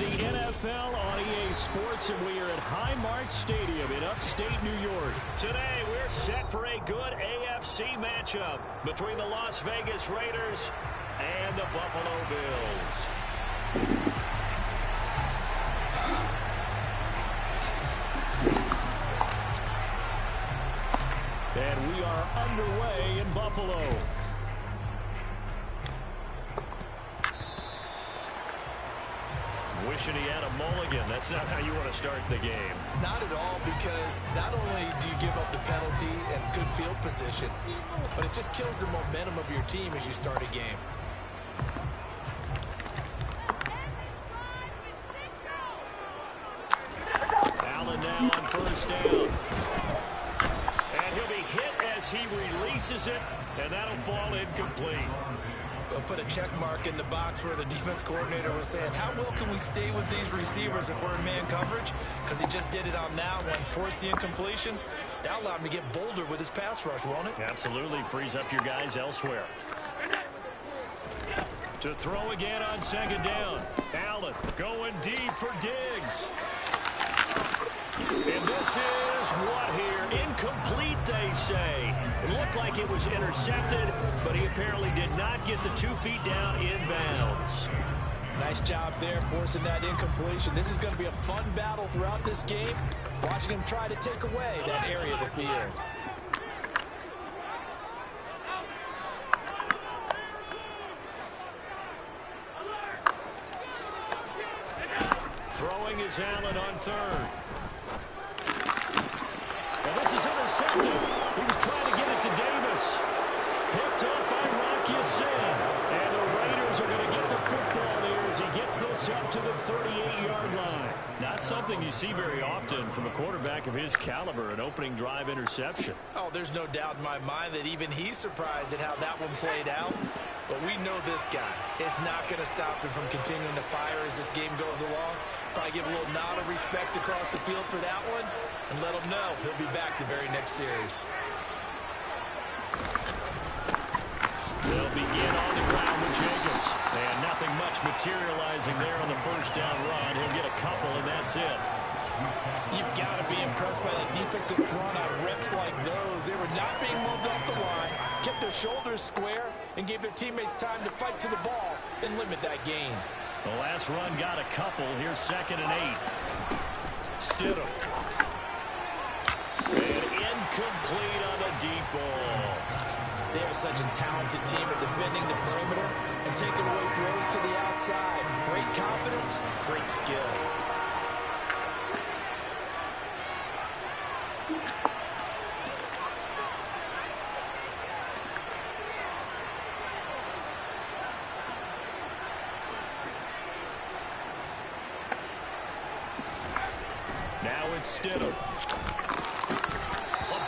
the NFL on EA Sports, and we are at Highmark Stadium in upstate New York. Today, we're set for a good AFC matchup between the Las Vegas Raiders and the Buffalo Bills. And we are underway in Buffalo. Wishing he had a mulligan. That's not how you want to start the game. Not at all, because not only do you give up the penalty and good field position, but it just kills the momentum of your team as you start a game. Allen now on first down. And he'll be hit as he releases it, and that'll fall incomplete. Put a check mark in the box where the defense coordinator was saying, how well can we stay with these receivers if we're in man coverage? Because he just did it on that one, forced the incompletion. That allowed him to get bolder with his pass rush, won't it? Absolutely, frees up your guys elsewhere. To throw again on second down. Allen going deep for Diggs. And this is what here? Incomplete, they say. It looked like it was intercepted, but he apparently did not get the 2 feet down inbounds. Nice job there, forcing that incompletion. This is going to be a fun battle throughout this game, watching him try to take away that area of the field. Throwing is Allen on third. And this is intercepted. He was trying to get it to Davis. Picked up by Rocky Sin. And the Raiders are going to get the football there as he gets this up to the 38-yard line. Not something you see very often from a quarterback of his caliber, an opening drive interception. Oh, there's no doubt in my mind that even he's surprised at how that one played out. But we know this guy is not going to stop him from continuing to fire as this game goes along. Probably give a little nod of respect across the field for that one, and let him know he'll be back the very next series. They'll begin on the ground with Jacobs. And nothing much materializing there on the first down run. He'll get a couple, and that's it. You've got to be impressed by the defensive front on reps like those. They were not being moved off the line, kept their shoulders square, and gave their teammates time to fight to the ball and limit that gain. The last run got a couple. Here's 2nd and 8. Stidham. And incomplete on the deep ball. They are such a talented team at defending the perimeter and taking away throws to the outside. Great confidence, great skill. Now it's Stidham. A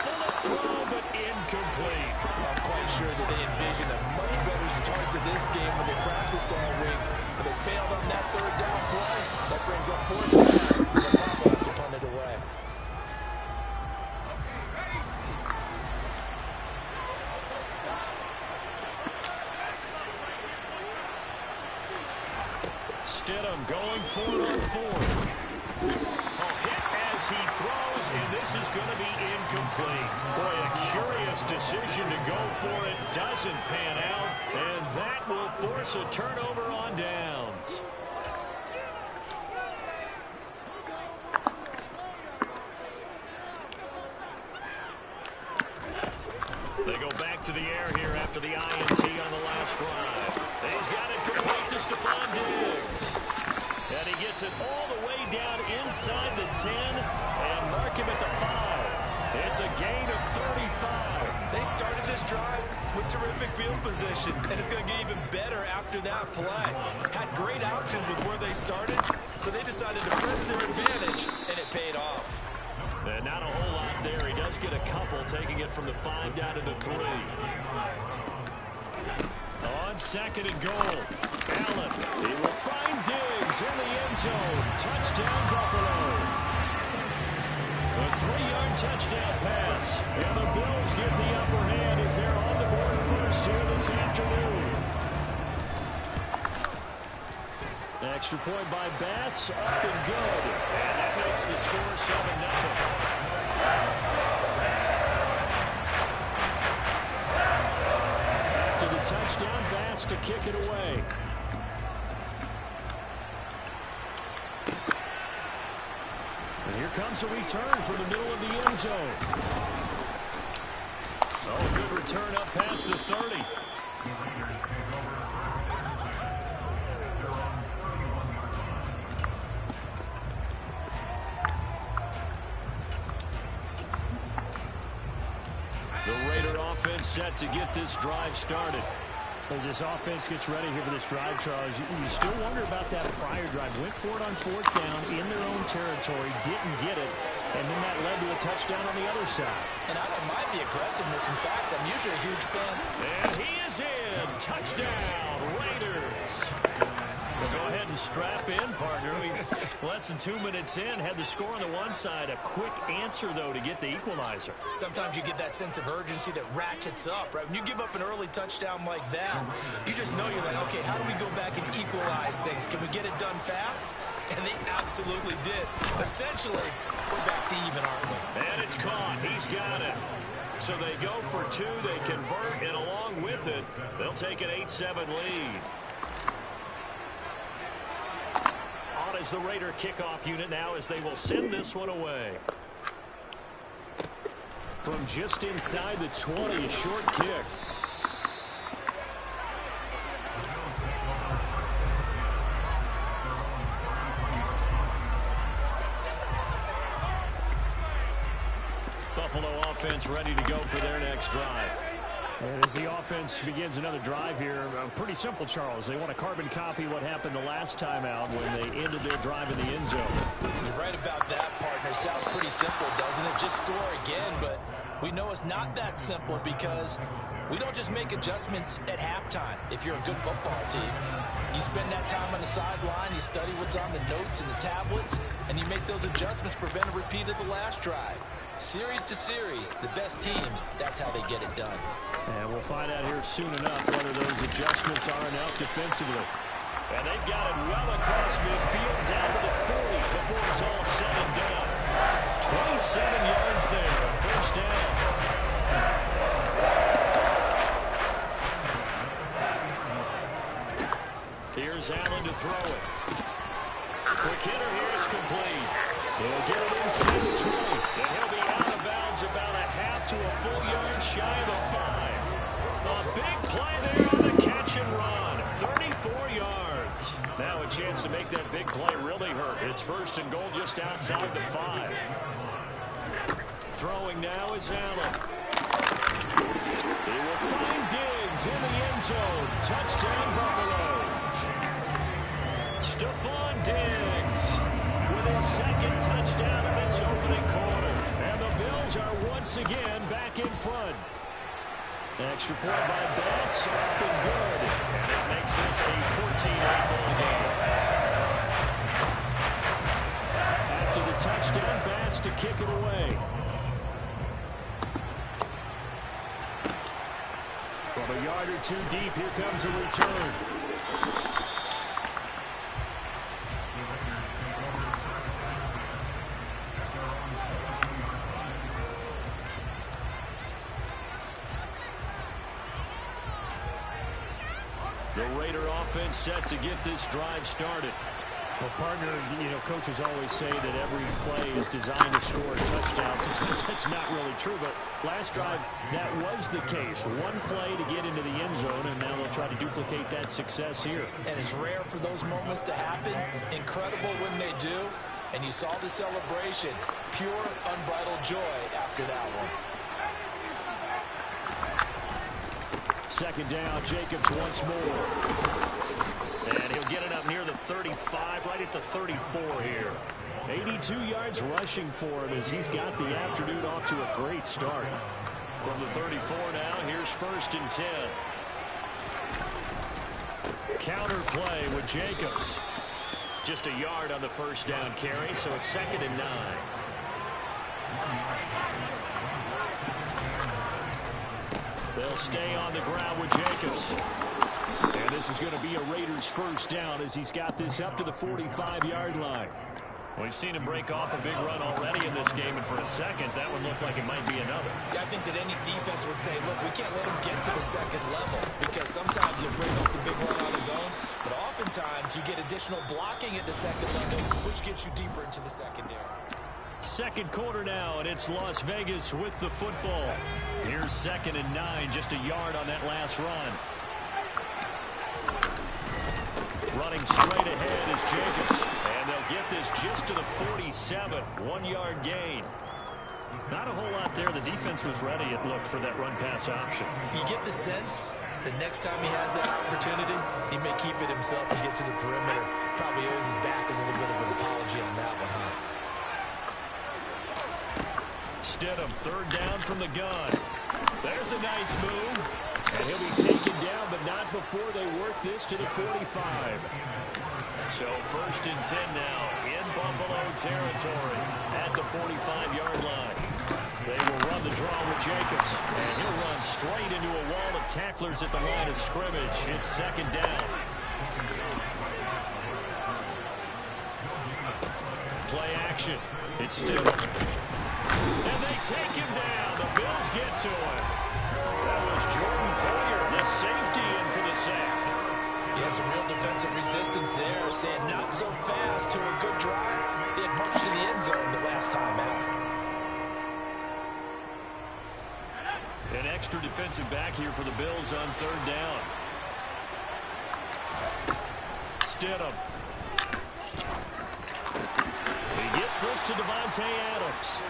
bullet throw, but incomplete. I'm quite sure that they envisioned a much better start to this game when they practiced all week. But they failed on that third down play. That brings up 4th down. They'll probably have to punt it away. Stidham going forward on 4th. He throws, and this is going to be incomplete. Boy, a curious decision to go for it. Doesn't pan out, and that will force a turnover on downs. They go back to the air here after the INT on the last drive. He's got it complete to Stephon Diggs. And he gets it all the way down inside the 10 and mark him at the 5. It's a gain of 35. They started this drive with terrific field position, and it's going to get even better after that play. Had great options with where they started, so they decided to press their advantage, and it paid off. And not a whole lot there. He does get a couple, taking it from the 5 down to the 3. On 2nd and goal. Allen, he will find Diggs in the end zone. Touchdown, Buffalo. A 3-yard touchdown pass. And the Bills get the upper hand as they're on the board first here this afternoon. Extra point by Bass, up and good. And that makes the score 7-0. After the touchdown, Bass to kick it away. And here comes a return from the middle of the end zone. Oh, good return up past the 30. The Raider offense set to get this drive started. As this offense gets ready here for this drive, Charles, you still wonder about that prior drive. Went for it on 4th down in their own territory, didn't get it, and then that led to a touchdown on the other side. And I don't mind the aggressiveness. In fact, I'm usually a huge fan. And he is in. Touchdown, Raiders. Well, go ahead and strap in, partner. Less than 2 minutes in, had the score on the one side. A quick answer, though, to get the equalizer. Sometimes you get that sense of urgency that ratchets up, right? When you give up an early touchdown like that, you just know you're like, okay, how do we go back and equalize things? Can we get it done fast? And they absolutely did. Essentially, we're back to even, aren't we? And it's caught. He's got it. So they go for 2. They convert, and along with it, they'll take an 8-7 lead. On is the Raider kickoff unit now as they will send this one away. From just inside the 20, a short kick. Buffalo offense ready to go for their next drive. And as the offense begins another drive here, pretty simple, Charles. They want to carbon copy what happened the last time out when they ended their drive in the end zone. You're right about that, partner. Sounds pretty simple, doesn't it? Just score again, but we know it's not that simple because we don't just make adjustments at halftime if you're a good football team. You spend that time on the sideline, you study what's on the notes and the tablets, and you make those adjustments to prevent a repeat of the last drive. Series to series, the best teams, that's how they get it done. And we'll find out here soon enough whether those adjustments are enough defensively. And they've got it well across midfield down to the 40 before it's all said and done. 27 yards there, first down. Here's Allen to throw it. Quick hitter here, it's complete. He'll get it inside the 20, and he'll be out of bounds about a half to a full yard shy of the 5. A big play there on the catch and run. 34 yards. Now a chance to make that big play really hurt. It's first and goal just outside the 5. Throwing now is Allen. He will find Diggs in the end zone. Touchdown, Buffalo. Stephon Diggs with his second touchdown of this opening quarter. And the Bills are once again back in front. Extra point by Bass, up and good. And it makes this a 14-8 ball game. After the touchdown, Bass to kick it away. From a yard or two deep, here comes a return. The Raider offense set to get this drive started. Well, partner, coaches always say that every play is designed to score a touchdown. Sometimes that's not really true, but last drive, that was the case. One play to get into the end zone, and now they'll try to duplicate that success here. And it's rare for those moments to happen. Incredible when they do. And you saw the celebration. Pure, unbridled joy after that one. Second down, Jacobs once more. And he'll get it up near the 35, right at the 34 here. 82 yards rushing for him as he's got the afternoon off to a great start. From the 34 now, here's first and 10. Counter play with Jacobs. Just a yard on the first down carry, so it's second and 9. They'll stay on the ground with Jacobs. And this is going to be a Raiders first down as he's got this up to the 45-yard line. We've seen him break off a big run already in this game, and for a second, that one looked like it might be another. Yeah, I think that any defense would say, look, we can't let him get to the second level, because sometimes he'll break off the big run on his own, but oftentimes you get additional blocking at the second level, which gets you deeper into the secondary. Second quarter now, and it's Las Vegas with the football. Here's 2nd and 9, just a yard on that last run. Running straight ahead is Jacobs. And they'll get this just to the 47. 1-yard gain. Not a whole lot there. The defense was ready, it looked, for that run-pass option. You get the sense that next time he has that opportunity, he may keep it himself and get to the perimeter. Probably owes his back a little bit of an apology on that one, huh? Stidham, 3rd down from the gun. There's a nice move. And he'll be taken down, but not before they work this to the 45. So 1st and 10 now in Buffalo territory at the 45-yard line. They will run the draw with Jacobs, and he'll run straight into a wall of tacklers at the line of scrimmage. It's 2nd down. Play action. It's Stidham. And they take him down. The Bills get to him. That was Jordan Poyer, the safety, in for the sack. He had some real defensive resistance there, saying not so fast to a good drive. They had marched to the end zone the last time out. An extra defensive back here for the Bills on 3rd down. Stidham. He gets this to Devontae Adams.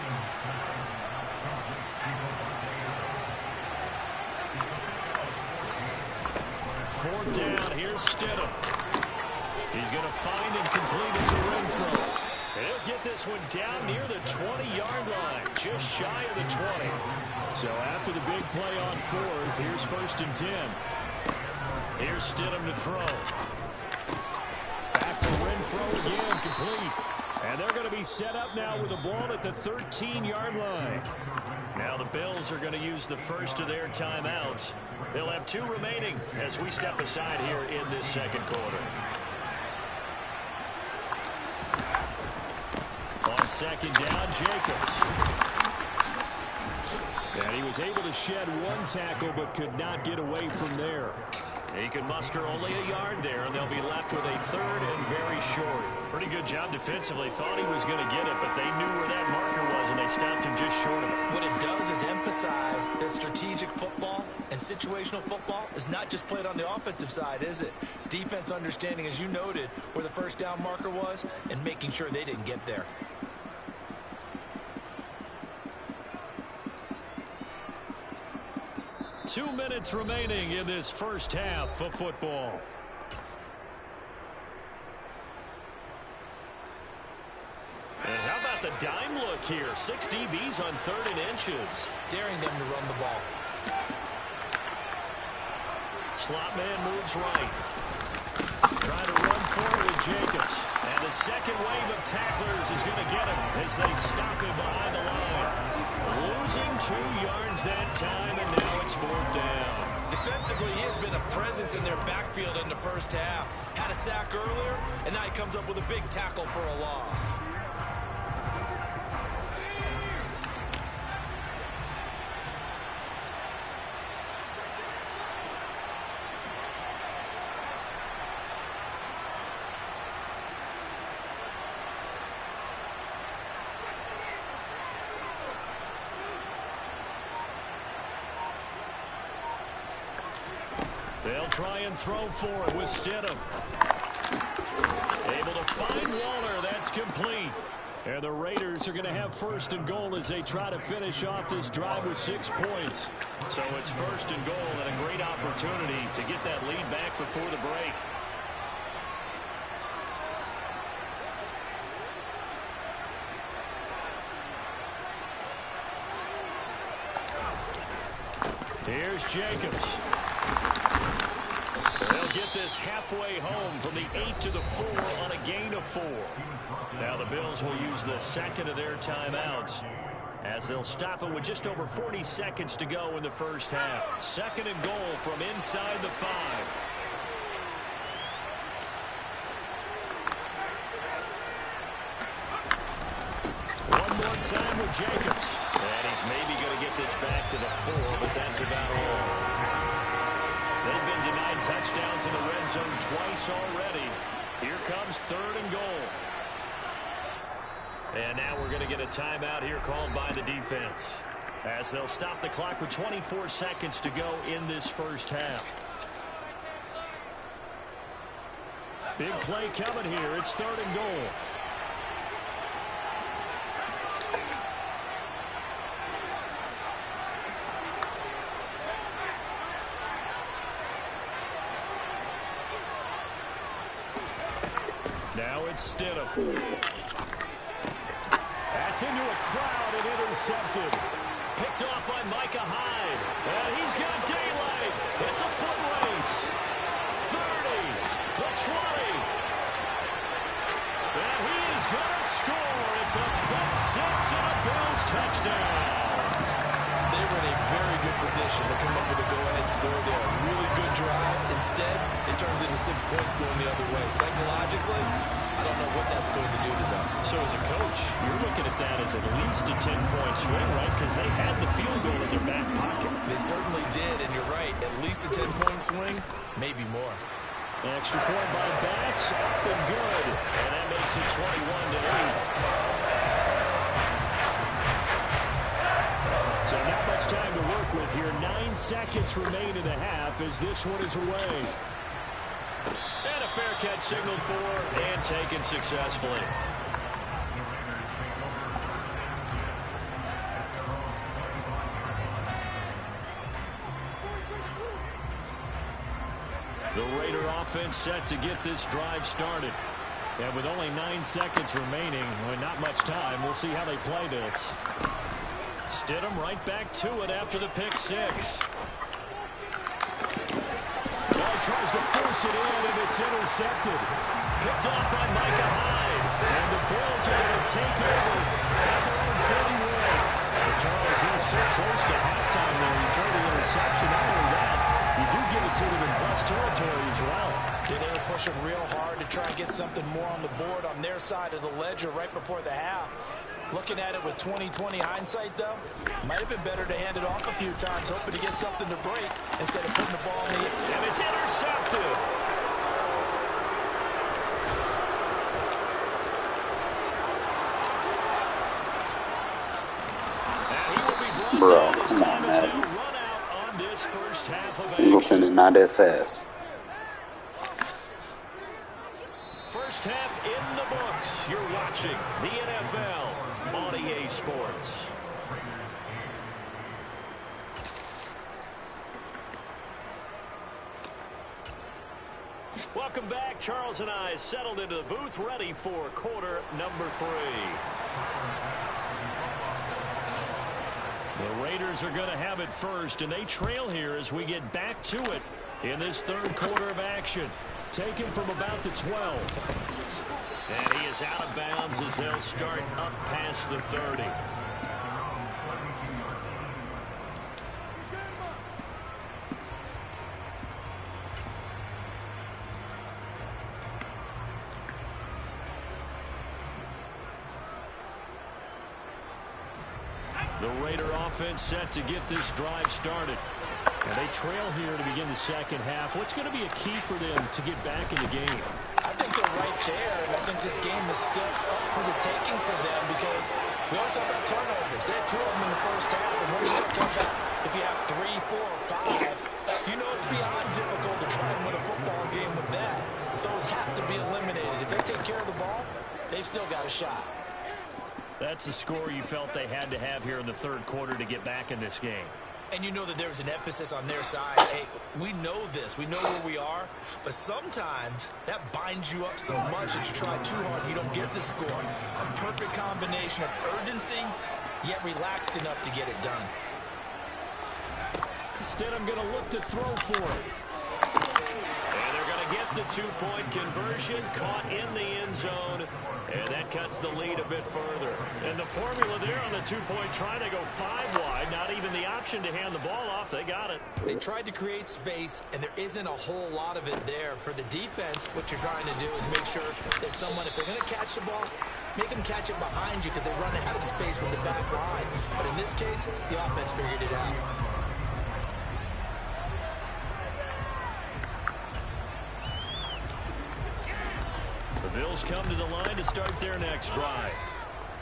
4th down, here's Stidham. He's going to find and complete it to Renfro. And he'll get this one down near the 20-yard line, just shy of the 20. So after the big play on 4th, here's 1st and 10. Here's Stidham to throw. Back to Renfro again, complete. And they're going to be set up now with the ball at the 13-yard line. Now the Bills are going to use the first of their timeouts. They'll have 2 remaining as we step aside here in this 2nd quarter. On 2nd down, Jacobs. And he was able to shed 1 tackle but could not get away from there. He can muster only a yard there, and they'll be left with a 3rd and very short. Pretty good job defensively. Thought he was going to get it, but they knew where that marker was, and they stopped him just short of it. What it does is emphasize that strategic football and situational football is not just played on the offensive side, is it? Defense understanding, as you noted, where the 1st down marker was and making sure they didn't get there. Two minutes remaining in this first half of football. And how about the dime look here? 6 DBs on 3rd and inches. Daring them to run the ball. Slot man moves right. Trying to run forward with Jacobs. And the second wave of tacklers is going to get him as they stop him behind the line. Losing 2 yards that time, and now it's 4th down. Defensively, he has been a presence in their backfield in the first half. Had a sack earlier, and now he comes up with a big tackle for a loss. They'll try and throw for it with Stidham. Able to find Waller. That's complete. And the Raiders are going to have 1st and goal as they try to finish off this drive with 6 points. So it's 1st and goal and a great opportunity to get that lead back before the break. Here's Jacobs. They'll get this halfway home from the 8 to the 4 on a gain of 4. Now the Bills will use the 2nd of their timeouts as they'll stop it with just over 40 seconds to go in the first half. 2nd and goal from inside the 5. One more time with Jacobs. And he's maybe going to get this back to the 4, but that's about all. They've been denied touchdowns in the red zone twice already. Here comes 3rd and goal. And now we're going to get a timeout here called by the defense, as they'll stop the clock with 24 seconds to go in this first half. Big play coming here. It's 3rd and goal. Now it's Stidham. That's into a crowd and intercepted. Picked off by Micah Hyde. And he's got daylight. It's a foot race. 30. The 20. And he is going to score. It's a pick 6 and a Bills touchdown. They were in a very good position to come up with a go-ahead score there. A really good drive. Instead, it turns into 6 points going the other way. Psychologically, I don't know what that's going to do to them. So as a coach, you're looking at that as at least a 10-point swing, right? Because they had the field goal in their back pocket. They certainly did, and you're right. At least a 10-point swing, maybe more. Extra point by Bass, up and good. And that makes it 21-8. So not much time to work with here. 9 seconds remain in the half as this one is away. And a fair catch signaled for and taken successfully. The Raider offense set to get this drive started. And with only 9 seconds remaining, with not much time, we'll see how they play this. Stidham right back to it after the pick 6. Tries to force it in, and it's intercepted. Picked off by Micah Hyde. And the Bills are going to take over at their own 41. Charles, they're so close to halftime there. You throw the interception. Not only that, you do give it to them in plus territory as well. Yeah, they were pushing real hard to try and get something more on the board on their side of the ledger right before the half. Looking at it with 20/20 hindsight, though, might have been better to hand it off a few times, hoping to get something to break instead of putting the ball in the air. And it's intercepted. And he will be brought down. His time is now run out on this first half of Singleton is not that fast. First half in the books. You're watching the NFL on EA Sports. Welcome back. Charles and I settled into the booth, ready for quarter number 3. The Raiders are going to have it first, and they trail here as we get back to it in this third quarter of action. Taken from about the 12. And he is out of bounds as they'll start up past the 30. The Raider offense set to get this drive started. And they trail here to begin the second half. What's going to be a key for them to get back in the game? I think they're right there, and I think this game is still up for the taking for them because we also have turnovers. They had 2 of them in the first half, and we're still talking about if you have 3, 4, or 5, you know it's beyond difficult to try and win a football game with that. But those have to be eliminated. If they take care of the ball, they've still got a shot. That's the score you felt they had to have here in the third quarter to get back in this game. And you know that there's an emphasis on their side. Hey, we know this. We know where we are. But sometimes that binds you up so much that you try too hard, you don't get the score. A perfect combination of urgency, yet relaxed enough to get it done. Instead, I'm going to look to throw for it. And they're going to get get the two-point conversion, caught in the end zone, and that cuts the lead a bit further. And the formula there on the two-point try to go 5 wide, not even the option to hand the ball off. They got it. They tried to create space, and there isn't a whole lot of it there. For the defense, what you're trying to do is make sure that if they're going to catch the ball, make them catch it behind you because they run out of space with the back line. But in this case, the offense figured it out. The Bills come to the line to start their next drive.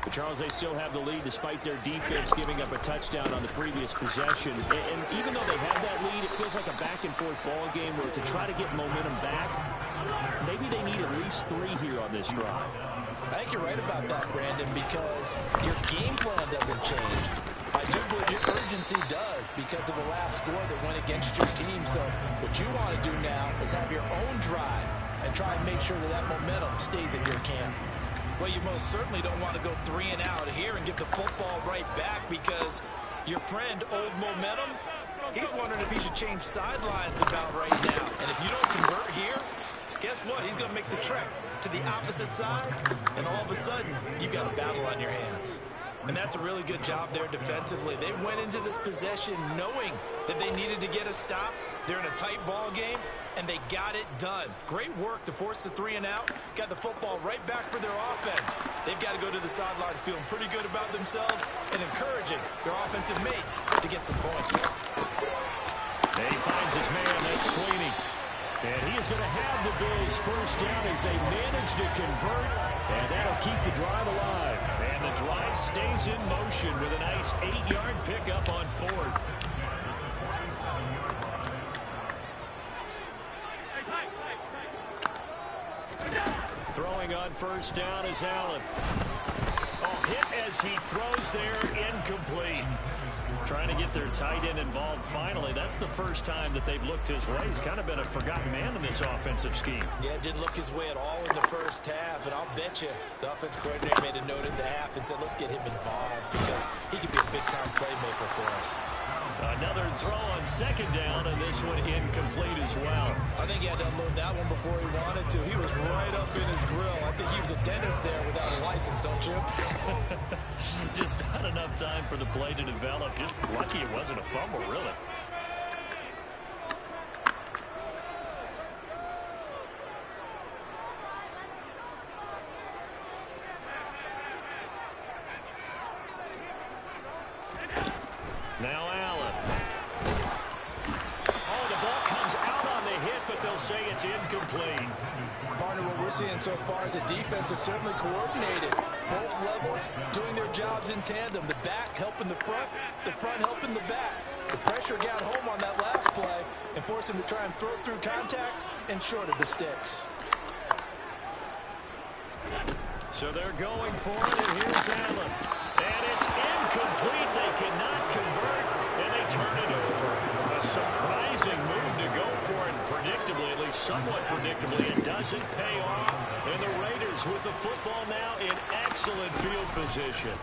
But Charles, they still have the lead despite their defense giving up a touchdown on the previous possession. And even though they have that lead, it feels like a back-and-forth ball game where to try to get momentum back, maybe they need at least 3 here on this drive. I think you're right about that, Brandon, because your game plan doesn't change. I do believe your urgency does because of the last score that went against your team. So what you want to do now is have your own drive and try and make sure that that momentum stays in your camp. Well, you most certainly don't want to go 3 and out here and get the football right back because your friend, Old Momentum, he's wondering if he should change sidelines about right now. And if you don't convert here, guess what? He's going to make the trek to the opposite side, and all of a sudden, you've got a battle on your hands. And that's a really good job there defensively. They went into this possession knowing that they needed to get a stop. They're in a tight ball game, and they got it done. Great work to force the 3 and out. Got the football right back for their offense. They've got to go to the sidelines feeling pretty good about themselves and encouraging their offensive mates to get some points. And he finds his man, that's Sweeney. And he is going to have the Bills first down as they manage to convert, and that'll keep the drive alive. And the drive stays in motion with a nice 8-yard pickup on 4th. Throwing on first down is Allen. Oh, hit as he throws there, incomplete. Trying to get their tight end involved finally. That's the first time that they've looked his way. He's kind of been a forgotten man in this offensive scheme. Yeah, didn't look his way at all in the first half, and I'll bet you the offense coordinator made a note in the half and said, let's get him involved because he could be a big-time playmaker for us. Another throw on second down, and this one incomplete as well. I think he had to unload that one before he wanted to. He was right up in his grill. I think he was a dentist there without a license, don't you? Just not enough time for the play to develop. Just lucky it wasn't a fumble, really. Now Allen. Oh, the ball comes out on the hit, but they'll say it's incomplete. Partner, what we're seeing so far is a defense that's certainly coordinated. Both levels doing their jobs in tandem. The back helping the front helping the back. The pressure got home on that last play and forced him to try and throw through contact and short of the sticks. So they're going for it, and here's Allen. And it's incomplete. They cannot convert, and they turn it over. A surprising move to go for it, predictably, at least somewhat predictably. It doesn't pay off, and the Raiders with the football now in excellent field position.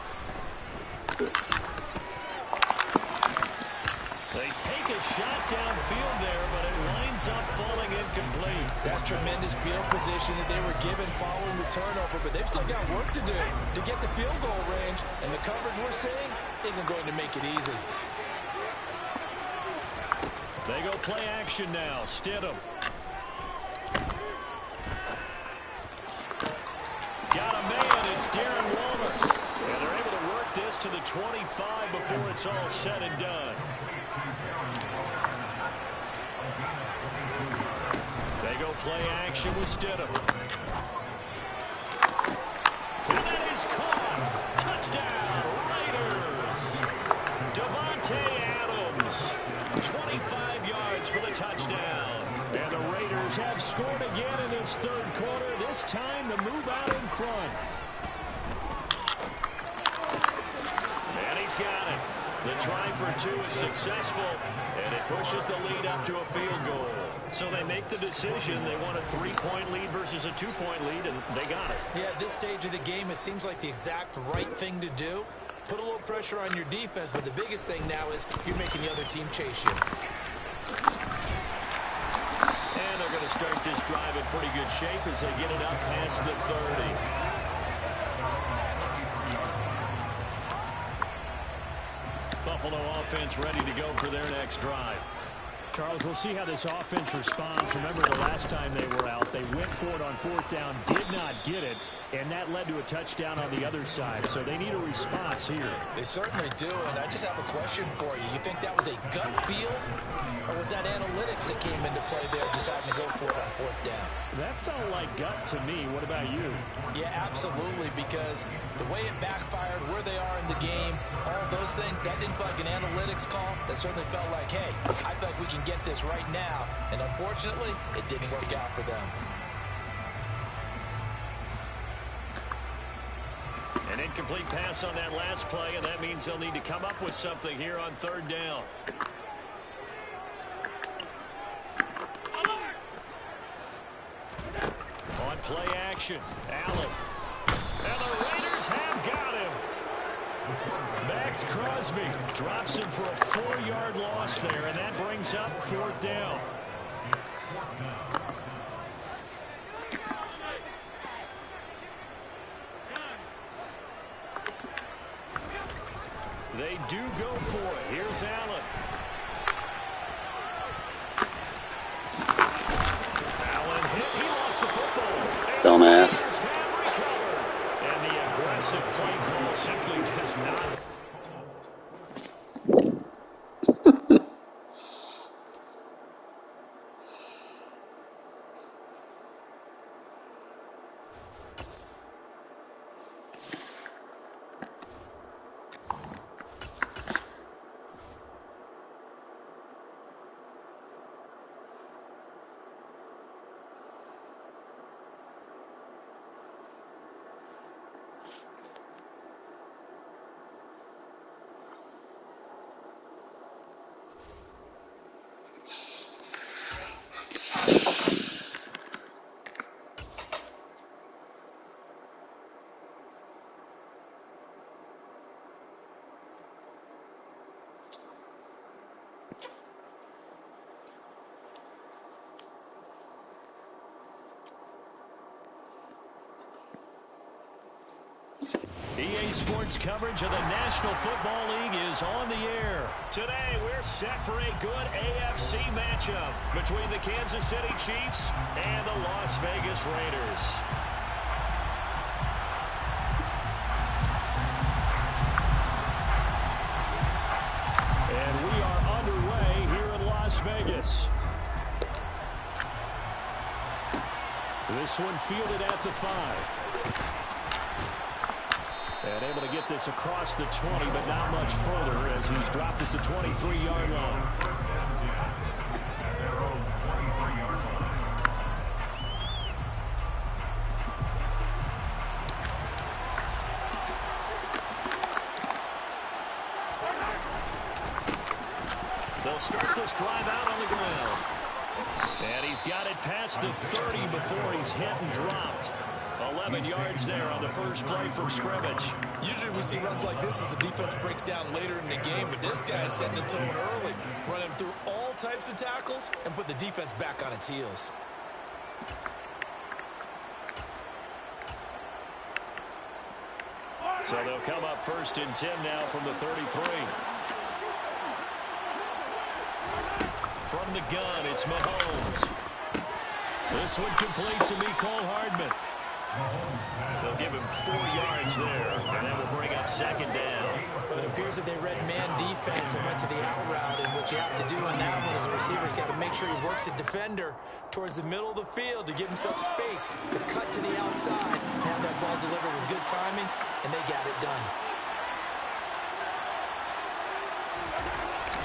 They take a shot downfield there, but it winds up falling incomplete. That's tremendous field position that they were given following the turnover, but they've still got work to do to get the field goal range, and the coverage we're seeing isn't going to make it easy. They go play action now. Stidham. Got a man. It's Darren Waller. And they're able to work this to the 25 before it's all said and done. They go play action with Stidham. And that is caught. Touchdown, Raiders. Devontae Adams, 25 yards for the touchdown. And the Raiders have scored again in this third quarter. This time to move out in front. And he's got it. The try for 2 is successful, and it pushes the lead up to a field goal. So they make the decision. They want a 3-point lead versus a 2-point lead, and they got it. Yeah, at this stage of the game, it seems like the exact right thing to do. Put a little pressure on your defense, but the biggest thing now is you're making the other team chase you. And they're going to start this drive in pretty good shape as they get it up past the 30. Buffalo offense ready to go for their next drive. Charles, we'll see how this offense responds. Remember the last time they were out, they went for it on 4th down, did not get it, and that led to a touchdown on the other side. So they need a response here. They certainly do, and I just have a question for you. You think that was a gut feel, or was that analytics that came into play there deciding to go for it on 4th down? That felt like gut to me. What about you? Yeah, absolutely, because the way it backfired, where they are in the game, all those things, that didn't feel like an analytics call. That certainly felt like, hey, I feel like we can get this right now, and unfortunately, it didn't work out for them. An incomplete pass on that last play, and that means they'll need to come up with something here on 3rd down. On play action, Allen. And the Raiders have got him. Max Crosby drops him for a 4-yard loss there, and that brings up 4th down. They do go for it. Here's Allen. Allen hit. He lost the football. Dumbass. And the aggressive play call simply does not. EA Sports coverage of the National Football League is on the air. Today, we're set for a good AFC matchup between the Kansas City Chiefs and the Las Vegas Raiders. And we are underway here in Las Vegas. This one fielded at the 5. And able to get this across the 20, but not much further as he's dropped at the 23-yard line. They'll start this drive out on the ground. And he's got it past the 30 before he's hit and dropped. 11 yards there on the first play from scrimmage. Usually we see runs like this as the defense breaks down later in the game, but this guy is setting the tone early, running through all types of tackles and put the defense back on its heels. So they'll come up 1st and 10 now from the 33. From the gun, it's Mahomes. This one complete to Mecole Hardman. They'll give him 4 yards there, and that will bring up 2nd down. But it appears that they read man defense and went to the out route, and what you have to do on that one is the receiver's got to make sure he works the defender towards the middle of the field to give himself space to cut to the outside and have that ball delivered with good timing, and they got it done.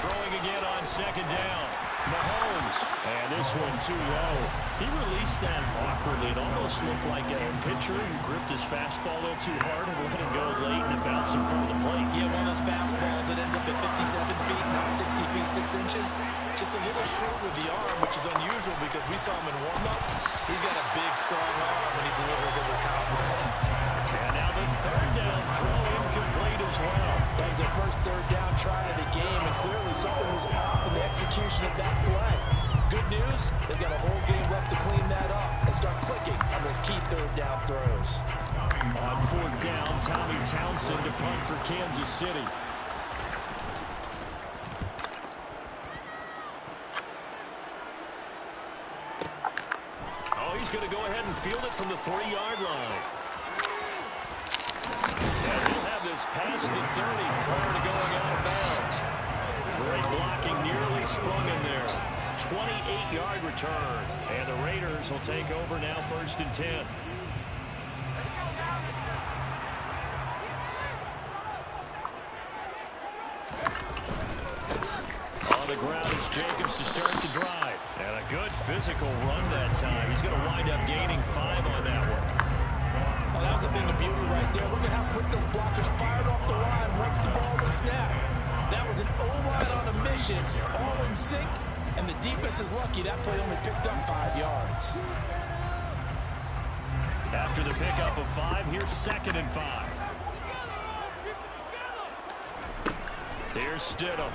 Throwing again on 2nd down. Mahomes. And this one too low. He released that awkwardly. It almost looked like a pitcher who gripped his fastball a little too hard and let it go late and it bounced in front of the plate. Yeah, one of those fastballs that ends up at 57 feet, not 60 feet, 6 inches. Just a little short with the arm, which is unusual because we saw him in warm-ups. He's got a big, strong arm when he delivers it with confidence. And now the 3rd down throw incomplete as well. That was their first 3rd down try of the game, and clearly something was off in the execution of that play. Good news, they've got a whole game left to clean that up and start clicking on those key third down throws. On fourth down, Tommy Townsend to punt for Kansas City. Oh, he's going to go ahead and field it from the 3-yard line. And he'll have this past the 30 prior to going out of bounds. Great blocking, nearly sprung in there. 28-yard return. And the Raiders will take over now, 1st and 10. On the ground is Jacobs to start the drive. And a good physical run that time. He's going to wind up gaining 5 on that one. Oh, that was a thing of beauty right there. Look at how quick those blockers fired off the line once the ball was snapped. That was an O-line on a mission, all in sync, and the defense is lucky that play only picked up 5 yards. After the pickup of 5, here's 2nd and 5. Here's Stidham.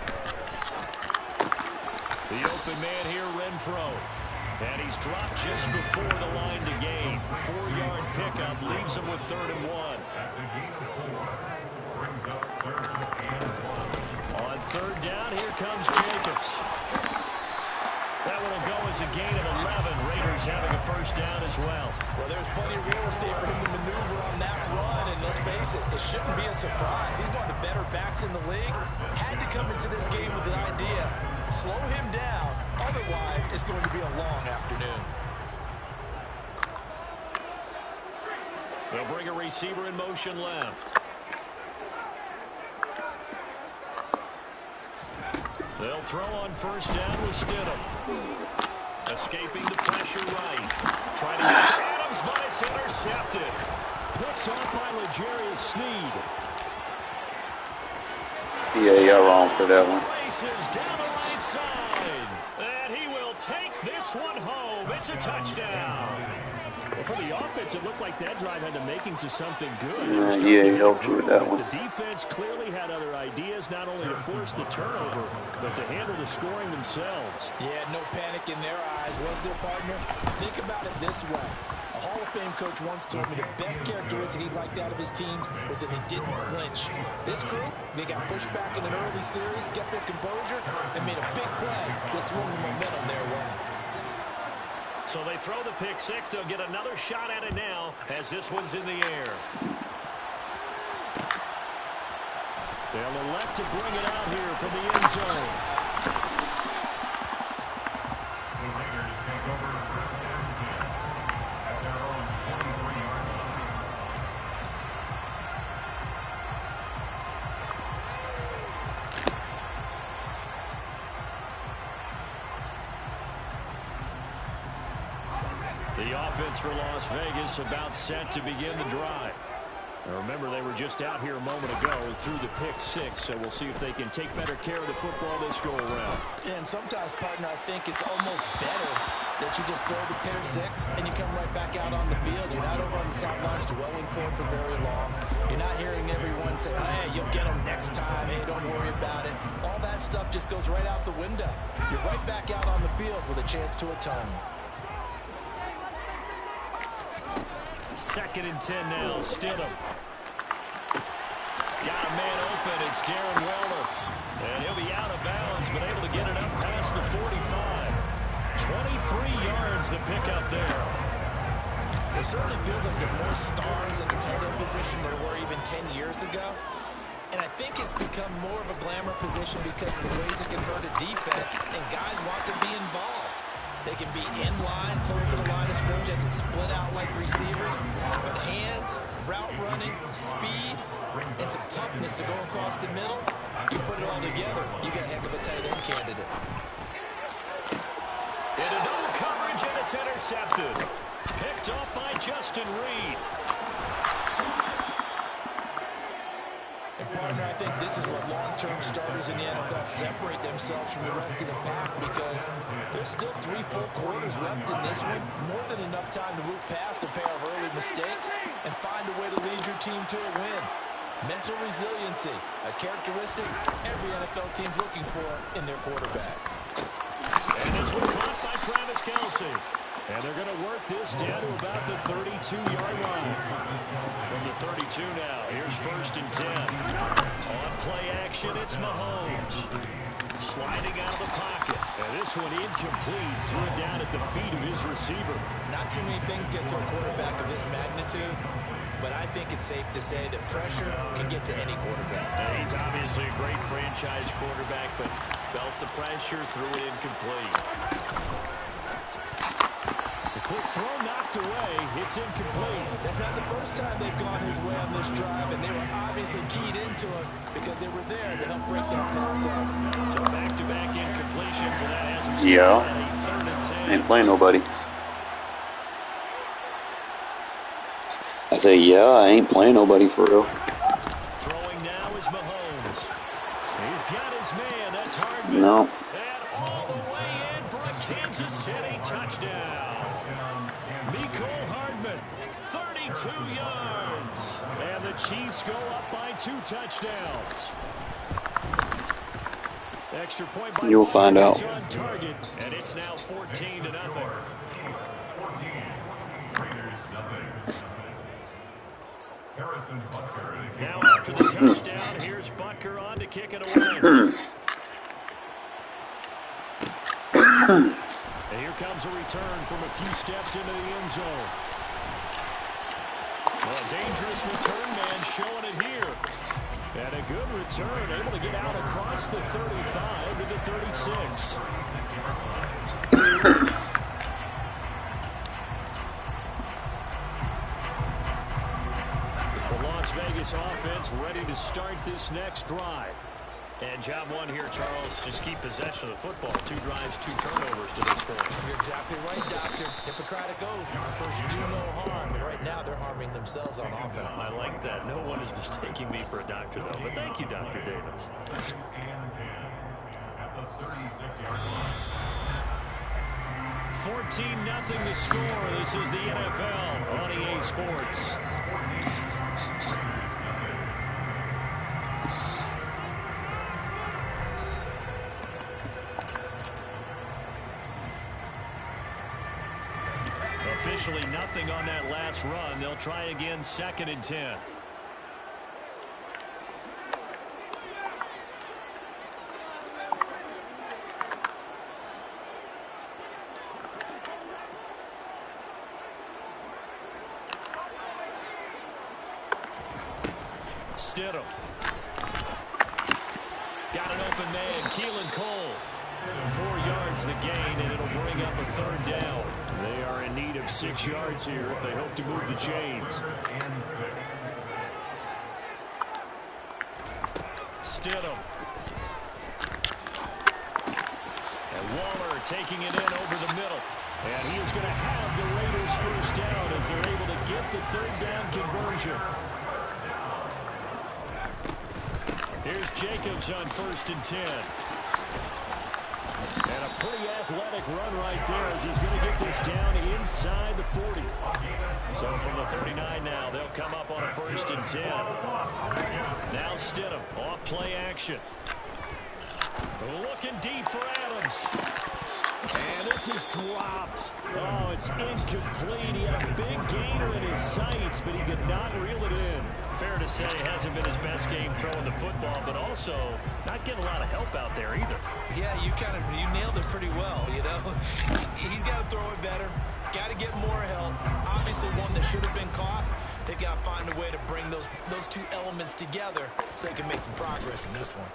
The open man here, Renfro. And he's dropped just before the line to gain. 4-yard pickup leaves him with 3rd and 1. On 3rd down, here comes Jacobs. That one will go as a gain of 11. Raiders having a 1st down as well. Well, there's plenty of real estate for him to maneuver on that run, and let's face it, it shouldn't be a surprise. He's one of the better backs in the league. Had to come into this game with the idea, slow him down, otherwise it's going to be a long afternoon. They'll bring a receiver in motion left. They'll throw on 1st down with Stidham. Escaping the pressure right. Trying to get to Adams, but it's intercepted. Picked off by L'Jarius Sneed. Yeah, y'all wrong for that one. Races down the right side. And he will take this one home. It's a touchdown. Well, for the offense, it looked like that drive had the makings of something good. Yeah, he helped you with that one. The defense clearly had other ideas, not only to force the turnover, but to handle the scoring themselves. Yeah, no panic in their eyes, was there, partner? Think about it this way. A Hall of Fame coach once told me the best characteristic he liked out of his teams was that they didn't flinch. This group, they got pushed back in an early series, kept their composure, and made a big play. This swung the momentum their way. So they throw the pick 6. They'll get another shot at it now as this one's in the air. They'll elect to bring it out here from the end zone. The offense for Las Vegas about set to begin the drive. Now remember, they were just out here a moment ago through the pick 6, so we'll see if they can take better care of the football this go around. And sometimes, partner, I think it's almost better that you just throw the pick 6 and you come right back out on the field. You're not over on the sidelines dwelling for it for very long. You're not hearing everyone say, hey, you'll get them next time. Hey, don't worry about it. All that stuff just goes right out the window. You're right back out on the field with a chance to atone. 2nd and 10 now, Stidham. Got a man open, it's Darren Waller. And he'll be out of bounds, but able to get it up past the 45. 23 yards the pickup there. It certainly feels like there are more stars at the tight end position than there were even 10 years ago. And I think it's become more of a glamour position because of the ways it can hurt a defense, and guys want to be involved. They can be in line, close to the line of scrimmage. They can split out like receivers. But hands, route running, speed, and some toughness to go across the middle, you put it all together, you got a heck of a tight end candidate. Into double coverage, and it's intercepted. Picked off by Justin Reed. Partner, I think this is where long-term starters in the NFL separate themselves from the rest of the pack because there's still 3 full quarters left in this one. More than enough time to move past a pair of early mistakes and find a way to lead your team to a win. Mental resiliency, a characteristic every NFL team's looking for in their quarterback. And this one caught by Travis Kelce. And they're going to work this down to about the 32-yard line. From the 32 now, here's 1st and 10. On play action, it's Mahomes. Sliding out of the pocket. And this one incomplete. Threw it down at the feet of his receiver. Not too many things get to a quarterback of this magnitude, but I think it's safe to say that pressure can get to any quarterback. He's obviously a great franchise quarterback, but felt the pressure, threw it incomplete. The quick throw knocked away. It's incomplete. That's not the first time they've gone his way on this drive, and they were obviously keyed into it because they were there to help break that pass up. So back-to-back incompletions, and that has him Yeah. at a 3rd and 10. Ain't playing nobody. I say, yeah, I ain't playing nobody for real. Throwing now is Mahomes. He's got his man. That's Hardman. No. And all the way in for a Kansas City touchdown. Mecole Hardman, 32 yards. And the Chiefs go up by 2 touchdowns. Extra point by You'll find out. on target, and it's now 14-0. Now after the touchdown, here's Butker on to kick it away. And here comes a return from a few steps into the end zone. Well, a dangerous return man showing it here. And a good return, able to get out across the 35 to the 36. The Las Vegas offense ready to start this next drive. And job one here, Charles, just keep possession of the football. 2 drives, 2 turnovers to this point. You're exactly right, Doctor. Hippocratic oath. First, do no harm. But right now, they're harming themselves on offense. I like that. No one is mistaking me for a doctor, though. But thank you, Dr. Davis. 14-0 the score. This is the NFL on EA Sports. Officially nothing on that last run. They'll try again, 2nd and 10. Stidham. Got an open man, Keelan Cole. 4 yards the gain, and it'll bring up a 3rd down. They are in need of 6 yards here if they hope to move the chains. Stidham. And Waller taking it in over the middle. And he is going to have the Raiders 1st down as they're able to get the 3rd down conversion. Here's Jacobs on 1st and 10. And a pretty athletic run right there as he's going to get this down inside the 40. So from the 39 now, they'll come up on a 1st and 10. Now Stidham off play action. Looking deep for Adams. And this is dropped. Oh, it's incomplete. He had a big gainer in his sights, but he could not reel it in. Fair to say, it hasn't been his best game throwing the football, but also not getting a lot of help out there either. Yeah, you nailed it pretty well, you know. He's got to throw it better. Got to get more help. Obviously one that should have been caught. They've got to find a way to bring those 2 elements together so they can make some progress in this one.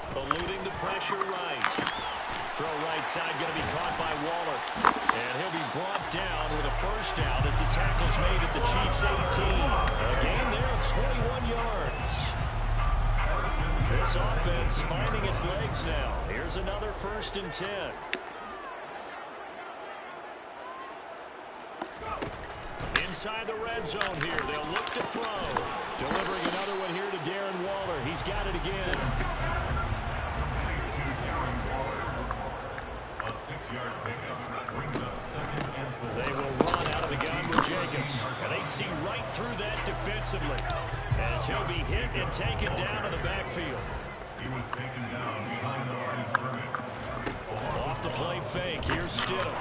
Eluding the pressure right. Throw right side going to be caught by Waller. And he'll be brought down with a 1st down as the tackle's made at the Chiefs' 18. A gain there of 21 yards. This offense finding its legs now. Here's another 1st and 10. Inside the red zone here. They'll look to throw. Delivering another one here to Darren Waller. He's got it again. They will run out of the gun with Jacobs. And they see right through that defensively as he'll be hit and taken down in the backfield. Off the play fake. Here's Stidham.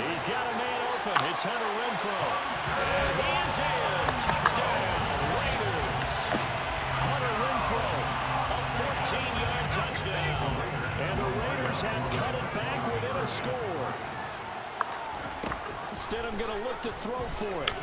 He's got a man open. It's Hunter Renfro. And he is in. Touchdown, Raiders. Hunter Renfro, a 14-yard touchdown. And the Raiders have cut it back within a score. Stidham going to look to throw for it.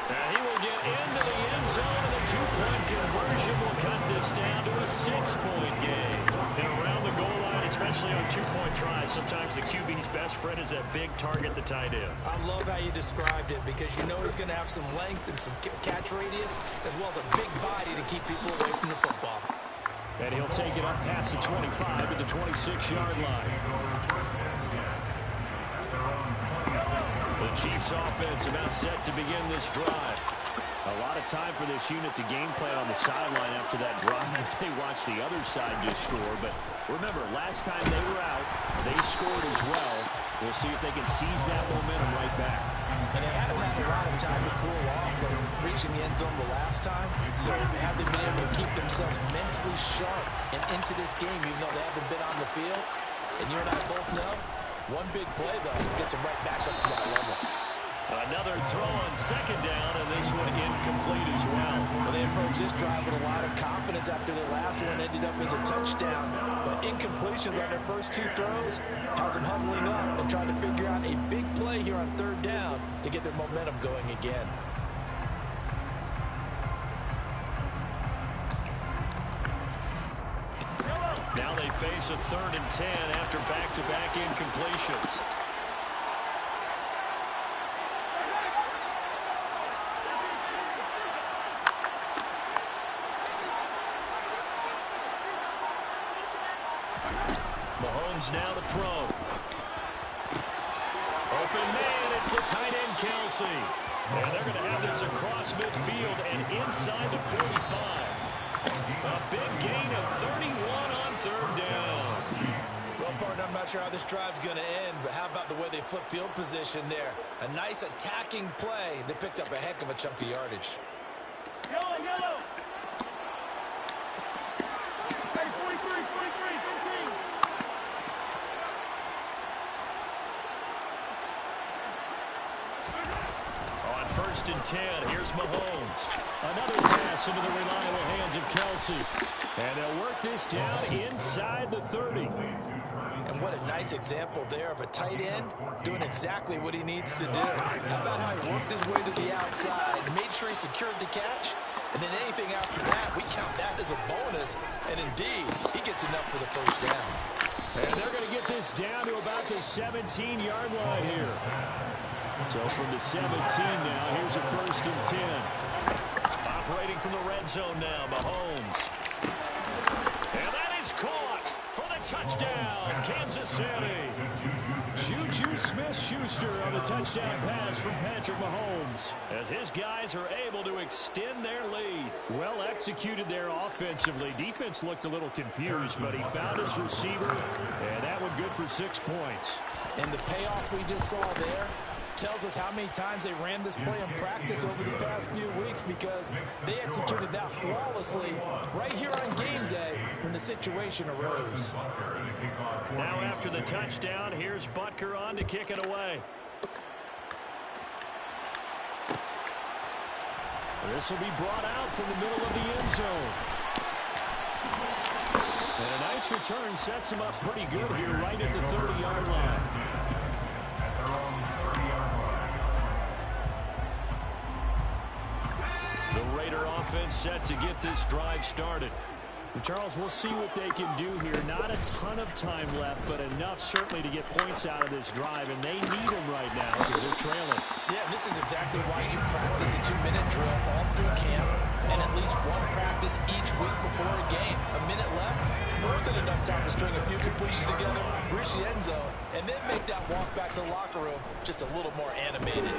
And he will get into the end zone, and the two-point conversion will cut this down to a 6-point game. And around the goal line, especially on two-point tries, sometimes the QB's best friend is that big target, the tight end. I love how you described it because you know he's going to have some length and some catch radius as well as a big body to keep people away from the football. And he'll take it up past the 25 to the 26-yard line. The Chiefs offense about set to begin this drive. A lot of time for this unit to game plan on the sideline after that drive if they watch the other side just score. But remember, last time they were out, they scored as well. We'll see if they can seize that momentum right back. And they haven't had a lot of time to cool off from reaching the end zone the last time. So have they been able to keep themselves mentally sharp and into this game even though they haven't been on the field? And you and I both know, one big play, though, gets them right back up to that level. Another throw on second down, and this one incomplete as well. Well, they approached this drive with a lot of confidence after their last one ended up as a touchdown. But incompletions on their first two throws has them huddling up and trying to figure out a big play here on third down to get their momentum going again. Now they face a 3rd and 10 after back-to-back incompletions. Mahomes now to throw. Open man, it's the tight end Kelsey. And they're going to have this across midfield and inside the 45. A big gain of 31 on third down. Well, partner, I'm not sure how this drive's going to end, but how about the way they flip field position there? A nice attacking play that picked up a heck of a chunk of yardage. Yellow, yellow. Hey, 43, 15. On 1st and 10, here's Mahomes. Another pass into the reliable hands of Kelsey. And they'll work this down inside the 30. And what a nice example there of a tight end doing exactly what he needs to do. How about how he worked his way to the outside, made sure he secured the catch, and then anything after that, we count that as a bonus. And indeed, he gets enough for the first down. And they're going to get this down to about the 17-yard line here. So from the 17 now, here's a 1st and 10. Operating from the red zone now, Mahomes. And that is caught for the touchdown, Kansas City. Juju Smith-Schuster on the touchdown pass from Patrick Mahomes. As his guys are able to extend their lead. Well executed there offensively. Defense looked a little confused, but he found his receiver, and that one good for 6 points. And the payoff we just saw there tells us how many times they ran this play in practice over the past few weeks because they executed that flawlessly right here on game day when the situation arose. Now after the touchdown, here's Butker on to kick it away. This will be brought out from the middle of the end zone. And a nice return sets him up pretty good here right at the 30-yard line. The Raider offense set to get this drive started. And Charles, we'll see what they can do here. Not a ton of time left, but enough certainly to get points out of this drive, and they need them right now because they're trailing. Yeah, this is exactly why you practice a 2-minute drill all through camp and at least one practice each week before a game. A minute left, more than enough time to string a few completions together, reach the end zone, and then make that walk back to the locker room just a little more animated.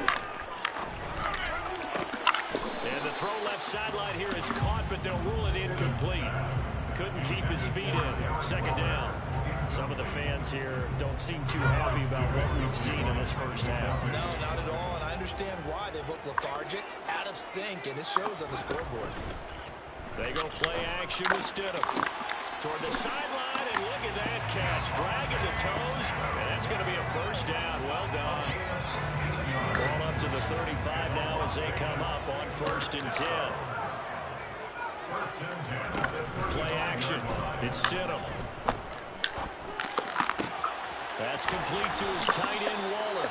And the throw left sideline here is caught, but they'll rule it incomplete. Couldn't keep his feet in. 2nd down. Some of the fans here don't seem too happy about what we've seen in this first half. No, not at all, and I understand why. They've looked lethargic, out of sync, and it shows on the scoreboard. They go play action with Stidham. Toward the sideline, and look at that catch. Dragging the toes, and that's going to be a first down. Well done. Ball up to the 35 now as they come up on 1st and 10. Play action. It's Stidham. That's complete to his tight end, Waller.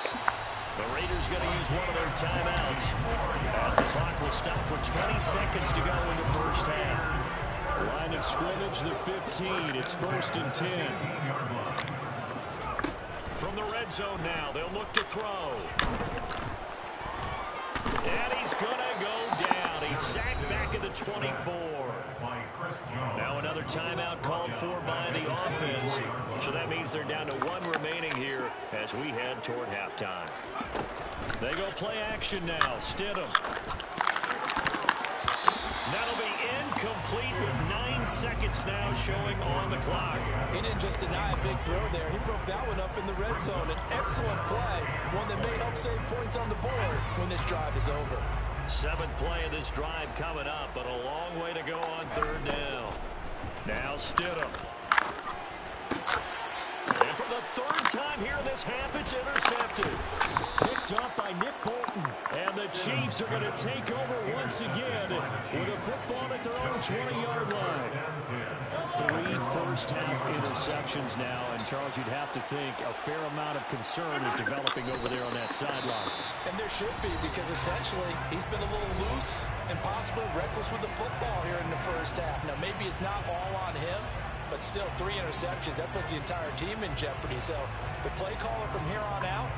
The Raiders going to use one of their timeouts as the clock will stop with 20 seconds to go in the first half. Line of scrimmage, the 15. It's 1st and 10. From the red zone now, they'll look to throw. And he's going to go down. He's sacked back at the 24. Now another timeout called for by the offense. So that means they're down to 1 remaining here as we head toward halftime. They go play action now. Stidham. That'll be incomplete with 9 seconds now showing on the clock. He didn't just deny a big throw there. He broke that one up in the red zone. An excellent play. One that may help save points on the board when this drive is over. 7th play of this drive coming up, but a long way to go on 3rd down. Now Stidham. And for the 3rd time here in this half, it's intercepted. Picked up by Nick Bolton. And the Chiefs are going to take over once again with a football at their own 20-yard line. 3 first-half interceptions now. And, Charles, you'd have to think a fair amount of concern is developing over there on that sideline. And there should be, because essentially he's been a little loose and possibly reckless with the football here in the first half. Now, maybe it's not all on him, but still 3 interceptions. That puts the entire team in jeopardy. So the play caller from here on out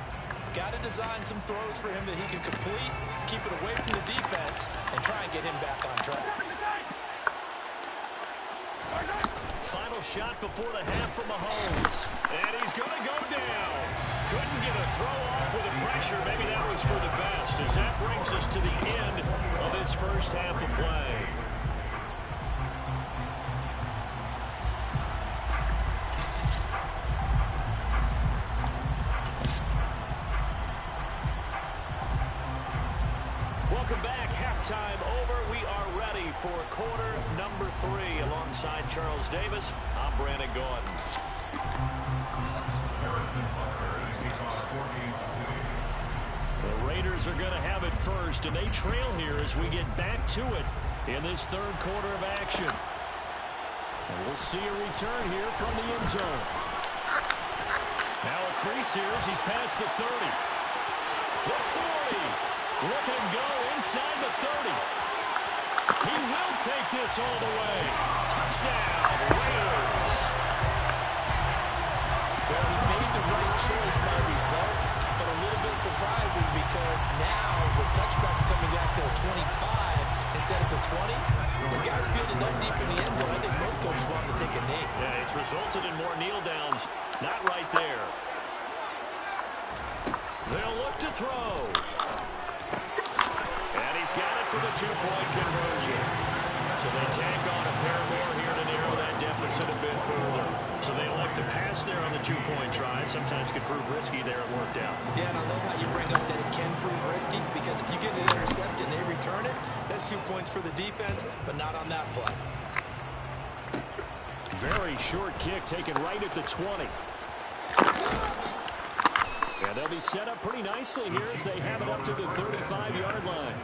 got to design some throws for him that he can complete, keep it away from the defense, and try and get him back on track. Final shot before the half from Mahomes. And he's going to go down. Couldn't get a throw off with the pressure. Maybe that was for the best, as that brings us to the end of this first half of play. Welcome back. Halftime over. We are ready for quarter number 3. Alongside Charles Davis, I'm Brandon Gordon. The Raiders are going to have it first, and they trail here as we get back to it in this 3rd quarter of action. And we'll see a return here from the end zone. Now a crease here as he's past the 30. The 40. Look at him go inside the 30. He will take this all the way. Touchdown, Raiders. Well, he made the right choice by result, but a little bit surprising because now with touchbacks coming back to the 25 instead of the 20, when guys fielded that deep in the end zone, I think most coaches want to take a knee. Yeah, it's resulted in more kneel downs. Not right there. They'll look to throw. And he's got it for the 2-point conversion. So they tack on a pair more here to narrow that deficit a bit further. So they elect to pass there on the 2-point try. Sometimes could prove risky there. It worked out. Yeah, and I love how you bring up that it can prove risky, because if you get an intercept and they return it, that's 2 points for the defense, but not on that play. Very short kick taken right at the 20. And they'll be set up pretty nicely here as they have it up to the 35-yard line.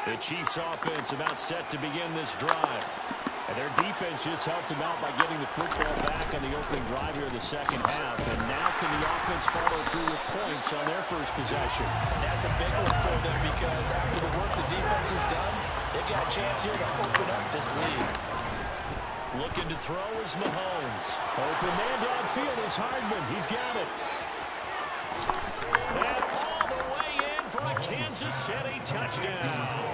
The Chiefs offense about set to begin this drive. And their defense just helped them out by getting the football back on the opening drive here in the second half. And now can the offense follow through with points on their first possession? And that's a big one for them, because after the work the defense has done, they've got a chance here to open up this lead. Looking to throw is Mahomes. Open man downfield is Hardman. He's got it. And all the way in for a Kansas City touchdown.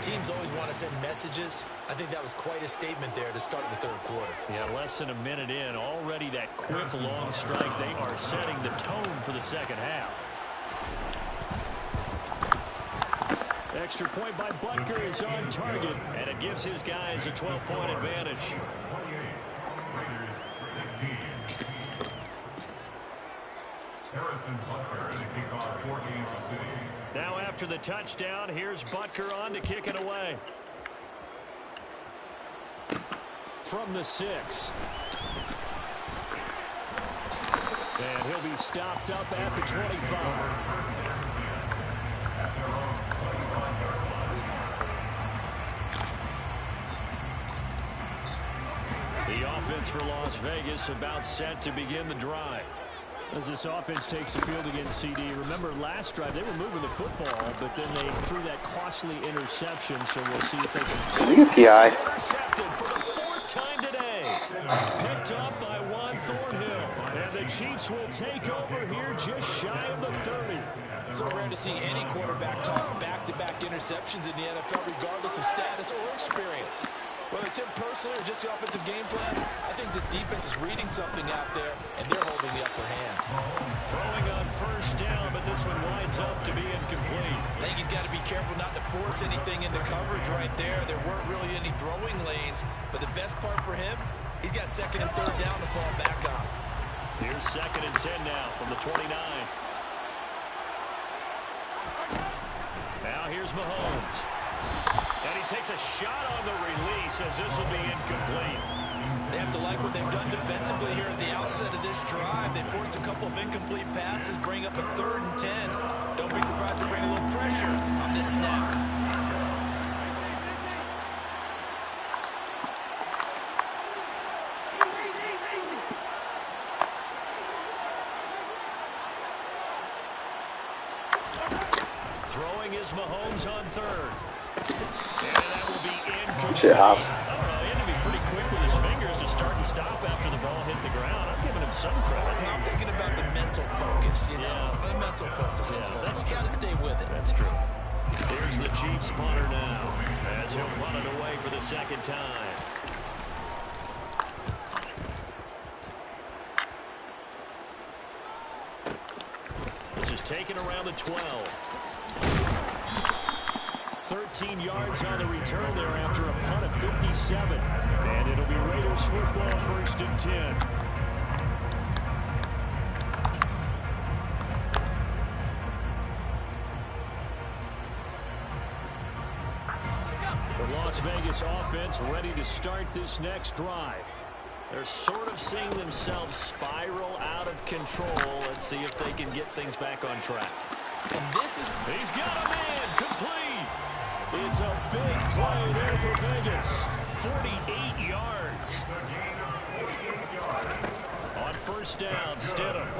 Teams always want to send messages. I think that was quite a statement there to start the 3rd quarter. Yeah, less than a minute in. Already that quick long strike. They are setting the tone for the second half. Extra point by Butker is on target, and it gives his guys a 12-point advantage. Now after the touchdown, here's Butker on to kick it away. From the 6. And he'll be stopped up at the 25. The offense for Las Vegas about set to begin the drive. As this offense takes the field against CD, remember last drive they were moving the football, but then they threw that costly interception, so we'll see if they can. Look at PI. Intercepted for the 4th time today. Picked up by Juan Thornhill. And the Chiefs will take over here just shy of the 30. So rare to see any quarterback toss back-to-back interceptions in the NFL, regardless of status or experience. Whether it's him personally or just the offensive game plan, I think this defense is reading something out there, and they're holding the upper hand. Throwing on 1st down, but this one winds up to be incomplete. I think he's got to be careful not to force anything into coverage right there. There weren't really any throwing lanes, but the best part for him, he's got 2nd and 3rd down to fall back on. Here's 2nd and 10 now from the 29. Now here's Mahomes. And he takes a shot on the release as this will be incomplete. They have to like what they've done defensively here at the outset of this drive. They forced a couple of incomplete passes, bring up a 3rd and 10. Don't be surprised to bring a little pressure on this snap. Throwing is Mahomes on 3rd. And that will be incomplete. Shit hops. I don't know, he had to be pretty quick with his fingers to start and stop after the ball hit the ground. I'm giving him some credit. I'm thinking about the mental focus, you know. The mental focus. Yeah, that's you got to stay with it. That's true. Here's the Chiefs punter now as he'll punt it away for the 2nd time. This is taken around the 12. 13 yards on the return there after a punt of 57. And it'll be Raiders football 1st and 10. The Las Vegas offense ready to start this next drive. They're sort of seeing themselves spiral out of control. Let's see if they can get things back on track. And this is... He's got a man complete. It's a big play there for Vegas. 48 yards. On 1st down, Stidham.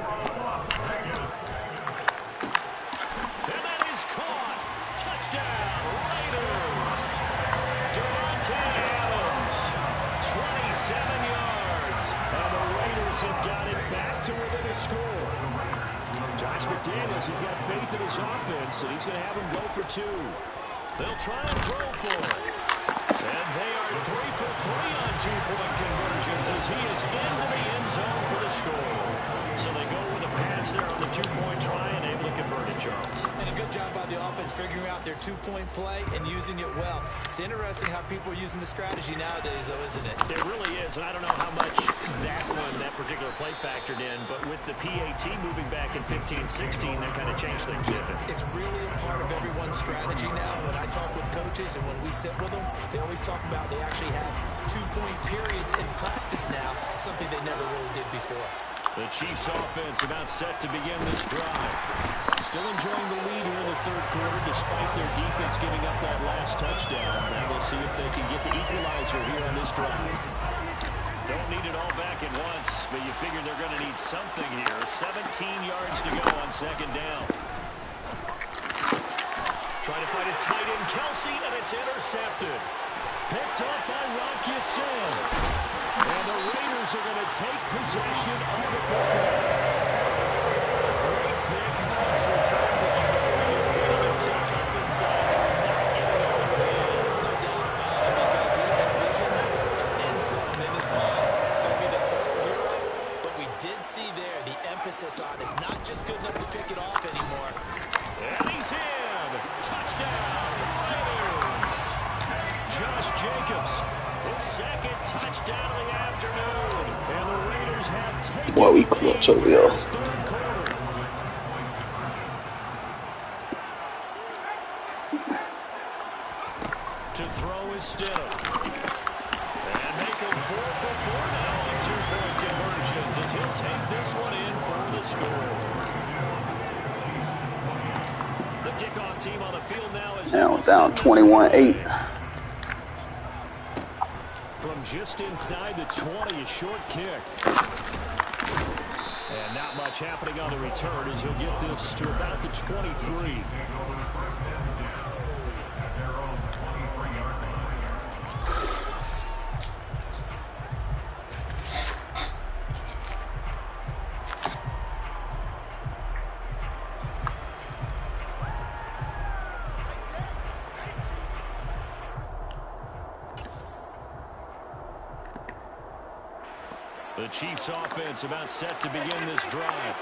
And that is caught. Touchdown, Raiders. Devontae Adams, 27 yards. And the Raiders have got it back to within a score. Josh McDaniels, he's got faith in his offense, and he's going to have him go for 2. They'll try and throw for it. And they are 3 for 3 on 2-point conversions as he is into the end zone for the score. So they go with a pass there on the 2-point try and able to convert it, Charles. And a good job by the offense figuring out their 2-point play and using it well. It's interesting how people are using the strategy nowadays, though, isn't it? It really is, and I don't know how much that particular play factored in, but with the PAT moving back in 15-16, that kind of changed things, didn't it? It's really a part of everyone's strategy now. When I talk with coaches and when we sit with them, they always talk about they actually have 2-point periods in practice now, something they never really did before. The Chiefs offense about set to begin this drive. Still enjoying the lead here in the 3rd quarter despite their defense giving up that last touchdown. And we'll see if they can get the equalizer here on this drive. Don't need it all back at once, but you figure they're going to need something here. 17 yards to go on 2nd down. Trying to find his tight end, Kelsey, and it's intercepted. Picked up by Rocky Sin. And the Raiders are going to take possession of the football. Great pick. Nice return, but you know he's just waiting himself up inside for not getting out of the end. No doubt about it, because he had visions of end zone in his mind. Going to be the total hero. But we did see there the emphasis on is not just good enough to pick it off anymore. And he's in. Touchdown, Raiders. Josh Jacobs. His 2nd touchdown of the afternoon. And the Raiders have taken Wow, we clutch over there. 3rd quarter. throw is still. And making 4 for 4 now on 2-point conversions as he'll take this one in for the score. The kickoff team on the field now is down 21-8. From just inside the 20, a short kick. And not much happening on the return as he'll get this to about the 23. The Chiefs offense about set to begin this drive.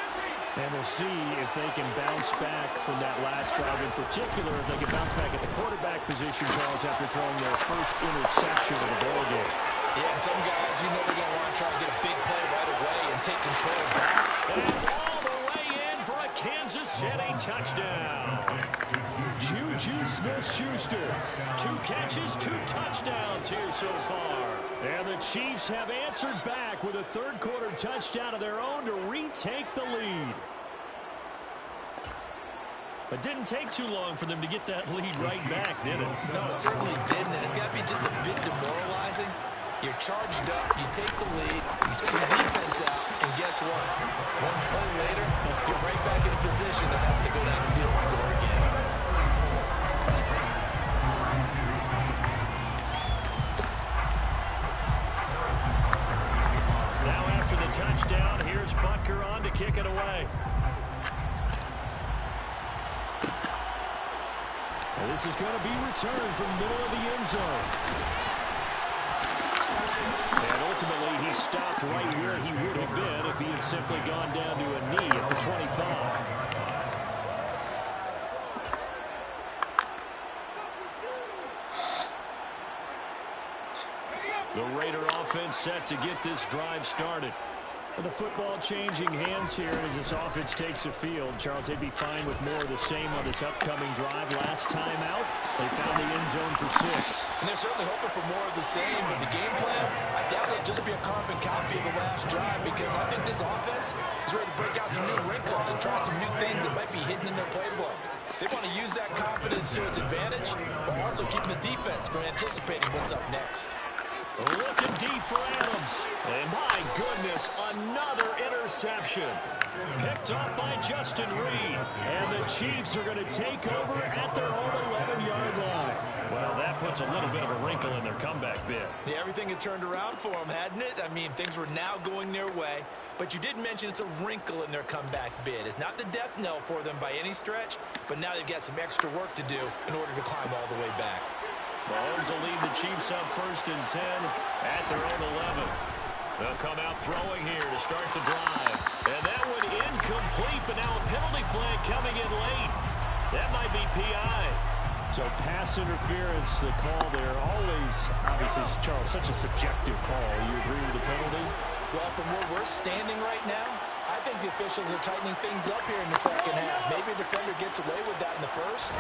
And we'll see if they can bounce back from that last drive. In particular, if they can bounce back at the quarterback position, Charles, after throwing their first interception of the ball game. Yeah, some guys, you know they're going to want to try and get a big play right away and take control back. And all the way in for a Kansas City touchdown. Juju Smith-Schuster. 2 catches, 2 touchdowns here so far. And the Chiefs have answered back with a third-quarter touchdown of their own to retake the lead. It didn't take too long for them to get that lead right back, did it? No, it certainly didn't. And it's got to be just a bit demoralizing. You're charged up, you take the lead, you send the defense out, and guess what? One play later, you're right back in a position of having to go down the field and score again. Now after the touchdown, here's Butker on to kick it away. And this is going to be returned from the middle of the end zone. And ultimately, he stopped right where he would have been if he had simply gone down to a knee at the 25. The Raider offense set to get this drive started. And the football changing hands here as this offense takes the field. Charles, they'd be fine with more of the same on this upcoming drive. Last time out, they found the end zone for 6. And they're certainly hoping for more of the same. But the game plan, I doubt it'll just be a carbon copy of the last drive, because I think this offense is ready to break out some new wrinkles and try some new things that might be hidden in their playbook. They want to use that confidence to its advantage, but also keeping the defense from anticipating what's up next. Looking deep for Adams. And my goodness, another interception. Picked up by Justin Reed. And the Chiefs are going to take over at their own 11-yard line. Well, that puts a little bit of a wrinkle in their comeback bid. Yeah, everything had turned around for them, hadn't it? I mean, things were now going their way. But you did mention it's a wrinkle in their comeback bid. It's not the death knell for them by any stretch, but now they've got some extra work to do in order to climb all the way back. Mahomes will lead the Chiefs up 1st and 10 at their own 11. They'll come out throwing here to start the drive. And that one incomplete, but now a penalty flag coming in late. That might be PI. So pass interference, the call there. Always, obviously, Charles, such a subjective call. You agree with the penalty? Well, from where we're standing right now, I think the officials are tightening things up here in the second half. Maybe a defender gets away with that in the first,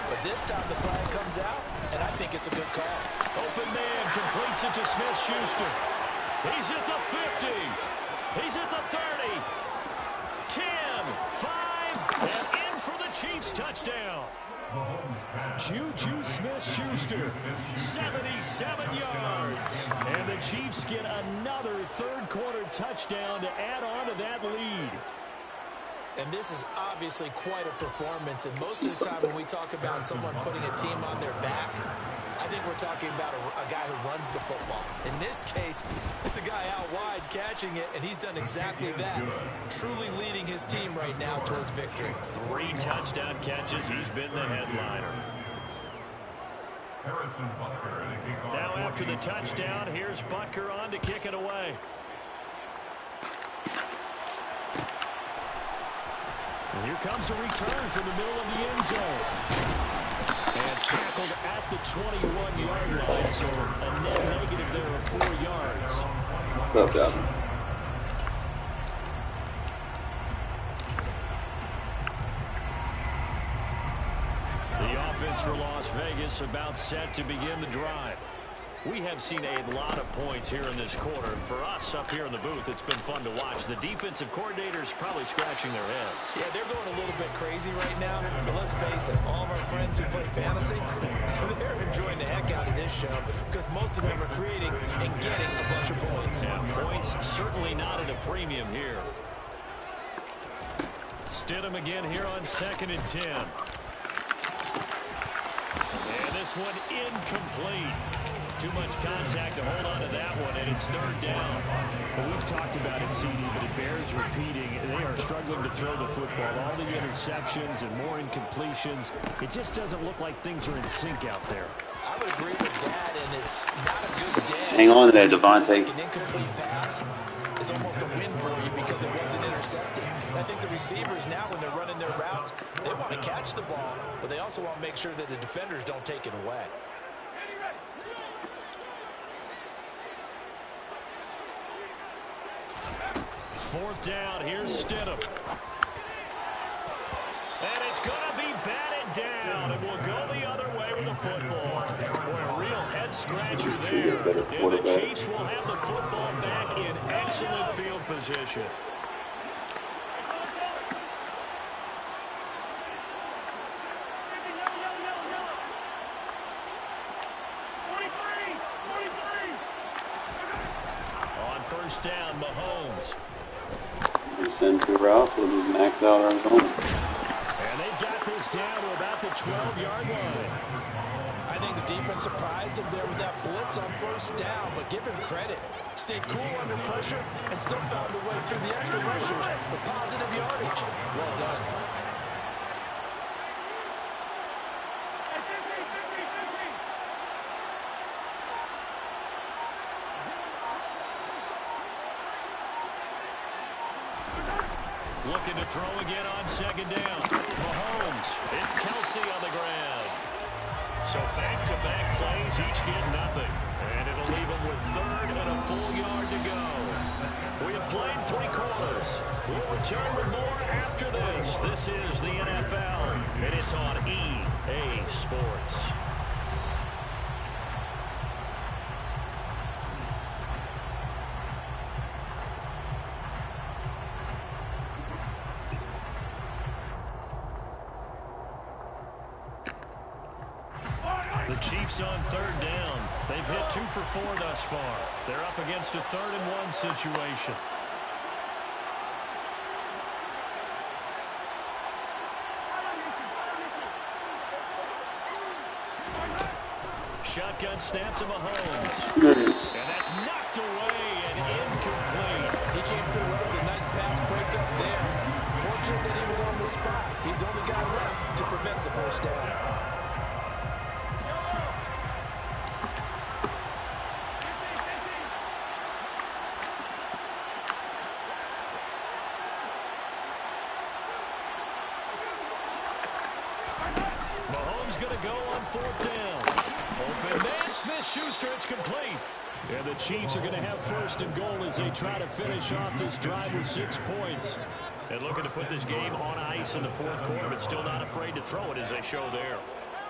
but this time the flag comes out, and I think it's a good call. Open man completes it to Smith-Schuster. He's at the 50. He's at the 30. 10, 5, and in for the Chiefs touchdown. Juju Smith-Schuster, 77 yards. And the Chiefs get another third-quarter touchdown to add on to that lead. And this is obviously quite a performance. And most of the time when we talk about someone putting a team on their back, I think we're talking about a guy who runs the football. In this case, it's a guy out wide catching it, and he's done exactly that, truly leading his team right now towards victory. 3 touchdown catches. He's been the headliner. Now after the touchdown, here's Butker on to kick it away. And here comes a return from the middle of the end zone. And tackled at the 21-yard line, so a net negative there of 4 yards. What's up, Jeff? The offense for Las Vegas about set to begin the drive. We have seen a lot of points here in this quarter. For us up here in the booth, it's been fun to watch. The defensive coordinators probably scratching their heads. Yeah, they're going a little bit crazy right now. But let's face it, all of our friends who play fantasy, they're enjoying the heck out of this show because most of them are creating and getting a bunch of points. Yeah, points certainly not at a premium here. Stidham again here on 2nd and 10. And this one incomplete. Too much contact to hold on to that one, and it's 3rd down. Well, we've talked about it, CD, but it bears repeating. They are struggling to throw the football. All the interceptions and more incompletions. It just doesn't look like things are in sync out there. I would agree with that, and it's not a good day. Hang on to that, Devontae. An incomplete pass is almost a win for you because it wasn't intercepted. I think the receivers now, when they're running their routes, they want to catch the ball, but they also want to make sure that the defenders don't take it away. 4th down, here's Stidham. And it's going to be batted down, and we'll go the other way with the football. Boy, a real head-scratcher there. And the Chiefs will have the football back in excellent field position. On 1st down, Mahomes. We send 2 routes. We'll just max out our zone. And they've got this down to about the 12-yard line. I think the defense surprised him there with that blitz on 1st down, but give him credit. Stayed cool under pressure and still found a way through the extra rushers for positive yardage. Well done. Looking to throw again on 2nd down. Mahomes. It's Kelsey on the ground. So back-to-back plays, each get nothing. And it'll leave them with 3rd and a full yard to go. We have played 3 quarters. We'll return with more after this. This is the NFL, and it's on EA Sports. The Chiefs on 3rd down. They've hit 2 for 4 thus far. They're up against a 3rd and 1 situation. Shotgun snap to Mahomes. And that's knocked away and incomplete. He came through with a nice pass breakup there. Fortunate that he was on the spot. He's the only guy left to prevent the 1st down. Mahomes going to go on 4th down. Open man, Smith-Schuster, it's complete. And the Chiefs are going to have 1st and goal as they try to finish off this drive with 6 points. And looking to put this game on ice in the 4th quarter, but still not afraid to throw it as they show there.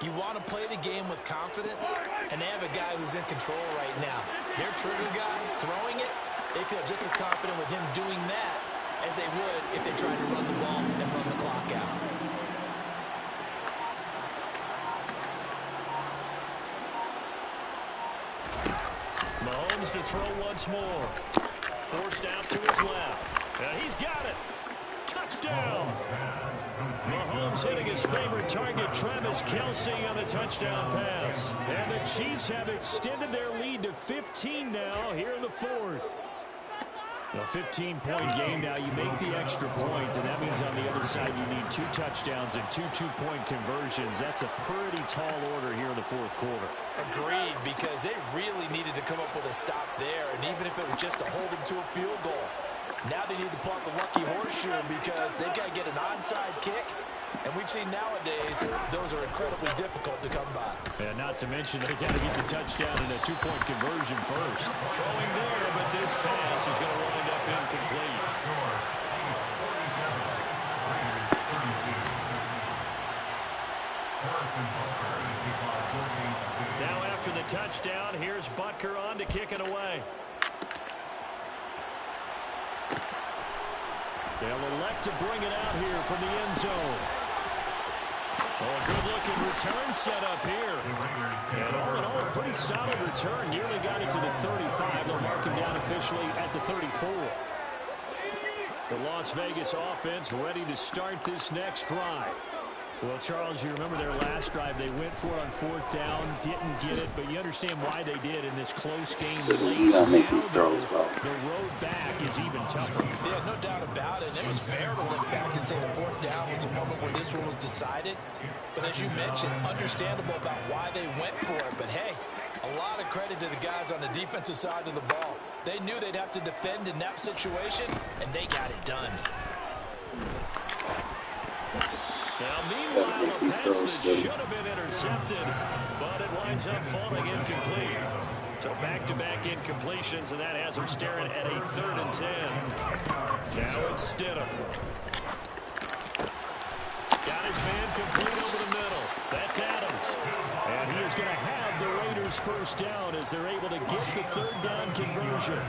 You want to play the game with confidence, and they have a guy who's in control right now. Their trigger guy, throwing it, they feel just as confident with him doing that as they would if they tried to run the ball and run the clock out. Mahomes to throw once more. Forced out to his left. And he's got it. Touchdown. Mahomes hitting his favorite target, Travis Kelce, on the touchdown pass. And the Chiefs have extended their lead to 15 now here in the 4th. A 15-point game now. You make the extra point, and that means on the other side you need 2 touchdowns and 2 two-point conversions. That's a pretty tall order here in the 4th quarter. Agreed, because they really needed to come up with a stop there, and even if it was just to hold them to a field goal. Now they need to pull out the lucky horseshoe because they've got to get an onside kick. And we've seen nowadays those are incredibly difficult to come by. And not to mention they've got to get the touchdown and a 2-point conversion first. Throwing there, but this pass is going to wind up incomplete. touchdown. Here's Butker on to kick it away. They'll elect to bring it out here from the end zone. Oh, a good-looking return set up here. And all in all, a pretty solid return. Nearly got it to the 35. They'll mark him down officially at the 34. The Las Vegas offense ready to start this next drive. Well, Charles, you remember their last drive. They went for it on 4th down, didn't get it, but you understand why they did in this close game late. You gotta make these throws, bro. The road back is even tougher. Yeah, no doubt about it. And it was fair to look back and say the 4th down was a moment where this one was decided. But as you mentioned, understandable about why they went for it. But hey, a lot of credit to the guys on the defensive side of the ball. They knew they'd have to defend in that situation, and they got it done. Now, meanwhile, a pass that should have been intercepted, but it winds up falling incomplete. So back-to-back incompletions, and that has them staring at a 3rd and 10. Now it's Stidham. Got his man complete over the middle. That's Adams. And he is going to have the Raiders first down as they're able to get the 3rd down conversion.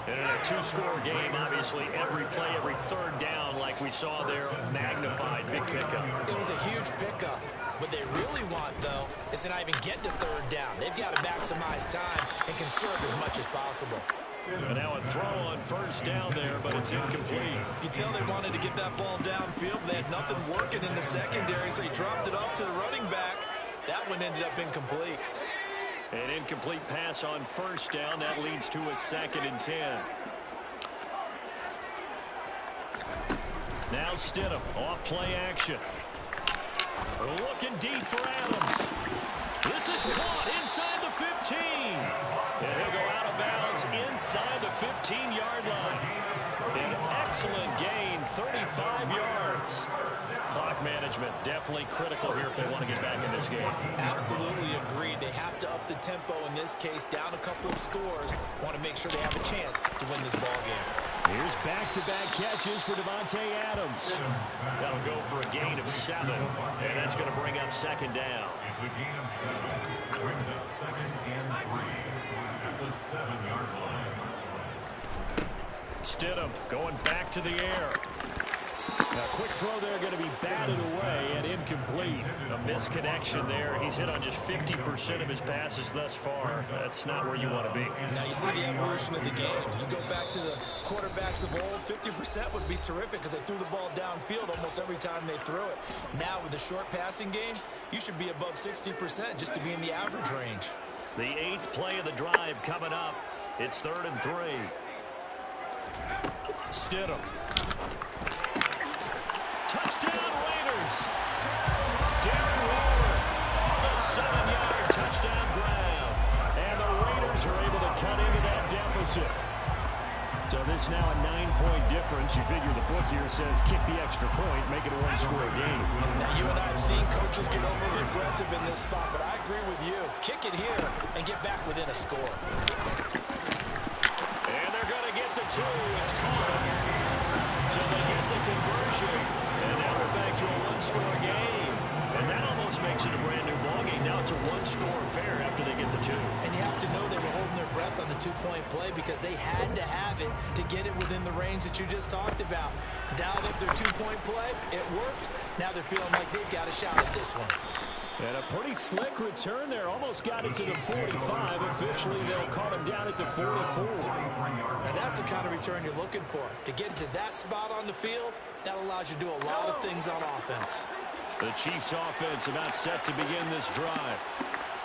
And in a 2-score game, obviously, every play, every 3rd down, like we saw there, magnified, big pickup. It was a huge pickup. What they really want, though, is to not even get to 3rd down. They've got to maximize time and conserve as much as possible. And now a throw on 1st down there, but it's incomplete. You can tell they wanted to get that ball downfield. They had nothing working in the secondary, so he dropped it off to the running back. That one ended up incomplete. An incomplete pass on 1st down. That leads to a 2nd and 10. Now Stidham off play action. Looking deep for Adams. This is caught inside the 15. And he'll go out of bounds inside the 15-yard line. An excellent gain, 35 yards. Clock management definitely critical here if they want to get back in this game. Absolutely agreed. They have to up the tempo in this case, down a couple of scores. Want to make sure they have a chance to win this ball game. Here's back-to-back catches for Devontae Adams. That'll go for a gain of 7, and that's going to bring up 2nd down. It's a gain of 7. Brings up 2nd and 3 at the 7-yard line. Stidham going back to the air. A quick throw there going to be batted away and incomplete. A misconnection there. He's hit on just 50% of his passes thus far. That's not where you want to be. Now you see the evolution of the game. You go back to the quarterbacks of old, 50% would be terrific because they threw the ball downfield almost every time they threw it. Now with the short passing game, you should be above 60% just to be in the average range. The 8th play of the drive coming up. It's 3rd and 3. Stidham. Touchdown Raiders. Darren Waller on a 7-yard touchdown grab. And the Raiders are able to cut into that deficit. So this now a 9-point difference. You figure the book here says kick the extra point, make it a 1-score game. Now you and I have seen coaches get overly aggressive in this spot, but I agree with you. Kick it here and get back within a score. And they're going to get the 2. It's caught. So they get the conversion. And now we're back to a 1-score game. And that almost makes it a brand new ballgame. Now it's a 1-score affair after they get the 2. And you have to know they were holding their breath on the 2-point play because they had to have it to get it within the range that you just talked about. Dialed up their 2-point play. It worked. Now they're feeling like they've got a shot at this one. And a pretty slick return there. Almost got it to the 45. Officially, they'll call him down at the 44. And that's the kind of return you're looking for. To get to that spot on the field, that allows you to do a lot of things on offense. The Chiefs offense about set to begin this drive.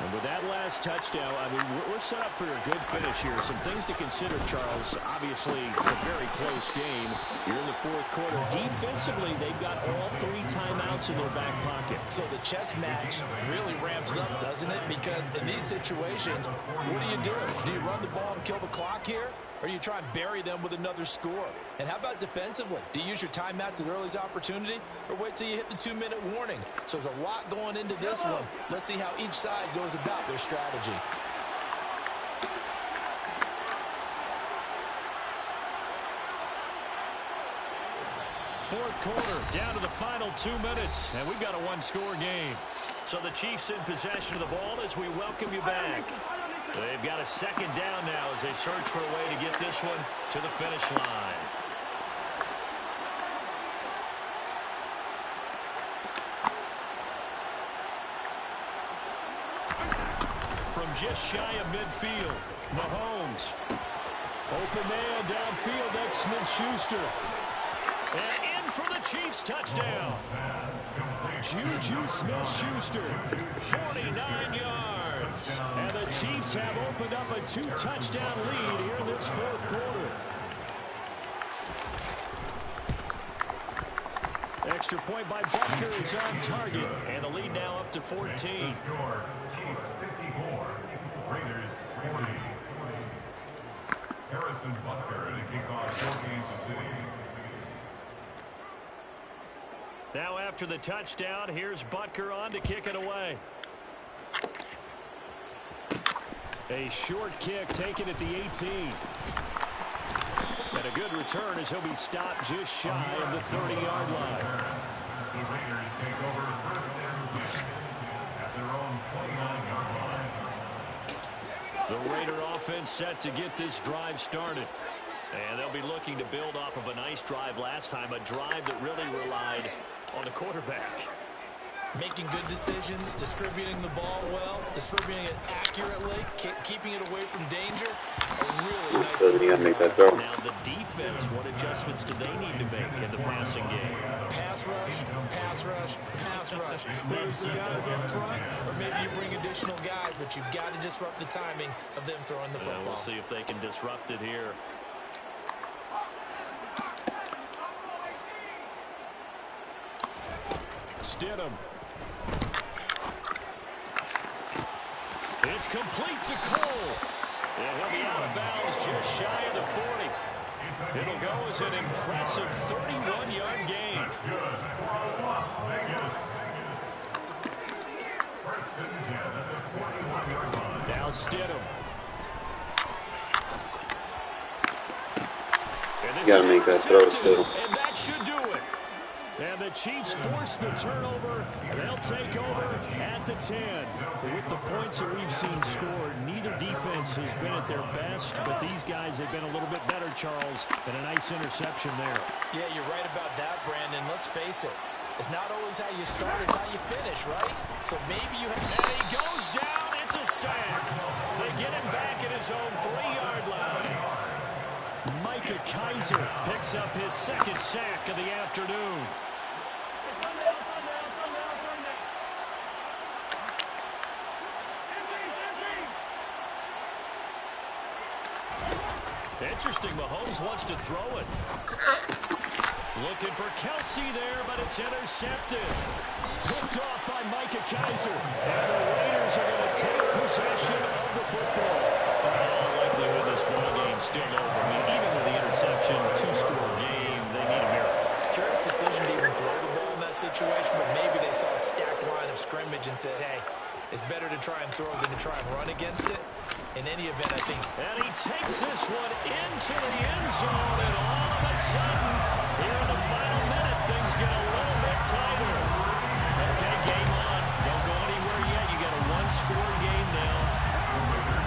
And with that last touchdown, I mean, we're set up for a good finish here. Some things to consider, Charles. Obviously, it's a very close game. You're in the 4th quarter. Defensively, they've got all 3 timeouts in their back pocket. So the chess match really ramps up, doesn't it? Because in these situations, what do you do? Do you run the ball and kill the clock here? Or you try and bury them with another score? And how about defensively? Do you use your timeouts at earliest opportunity? Or wait till you hit the 2-minute warning? So there's a lot going into this one. Let's see how each side goes about their strategy. Fourth quarter, down to the final 2 minutes, and we've got a 1-score game. So the Chiefs in possession of the ball as we welcome you back. They've got a second down now as they search for a way to get this one to the finish line. From just shy of midfield, Mahomes. Open man downfield, that's Smith-Schuster. And in for the Chiefs touchdown. Juju Smith-Schuster, 49 yards. And the Chiefs have opened up a 2-touchdown lead here in this fourth quarter. Extra point by Butker is on target. And the lead now up to 14. Chiefs 54, Raiders 40. Harrison Butker to kick off for Kansas City. Now after the touchdown, here's Butker on to kick it away. A short kick taken at the 18. And a good return as he'll be stopped just shy of the 30-yard line. The Raiders take over first and 10 at their own 29-yard line. The Raider offense set to get this drive started. And they'll be looking to build off of a nice drive last time, a drive that really relied on the quarterback. Making good decisions, distributing the ball well, distributing it accurately, keeping it away from danger. A really nice So you gotta make that throw. Now the defense, what adjustments do they need to make in the passing game? Pass rush, pass rush, pass rush. Whether it's the guys up front or maybe you bring additional guys, but you've got to disrupt the timing of them throwing the football. We'll see if they can disrupt it here. Stidham. It's complete to Cole. And he'll be out of bounds just shy of the 40. It'll go as an impressive 31-yard gain. Good for Las Vegas. First and 10 at the 41-yard line. Now Stidham. You gotta make that throw, Stidham. And that should do it. And the Chiefs force the turnover, and they'll take over at the 10. With the points that we've seen scored, neither defense has been at their best, but these guys have been a little bit better, Charles, and a nice interception there. Yeah, you're right about that, Brandon. Let's face it. It's not always how you start, it's how you finish, right? So maybe you have... And he goes down. It's a sack. They get him back at his own 3-yard line. Micah Kaiser picks up his second sack of the afternoon. Interesting, Mahomes wants to throw it. Looking for Kelsey there, but it's intercepted. Picked off by Micah Kaiser. And the Raiders are going to take possession of the football. In all likelihood, this ball game's still over. I mean, even with the interception, 2-score game, they need a miracle. Curious decision to even throw the ball in that situation, but maybe they saw a stacked line of scrimmage and said, hey, it's better to try and throw than to try and run against it. In any event, I think... And he takes this one into the end zone, and all of a sudden, here in the final minute, things get a little bit tighter. Okay, game on. Don't go anywhere yet. You got a 1-score game now.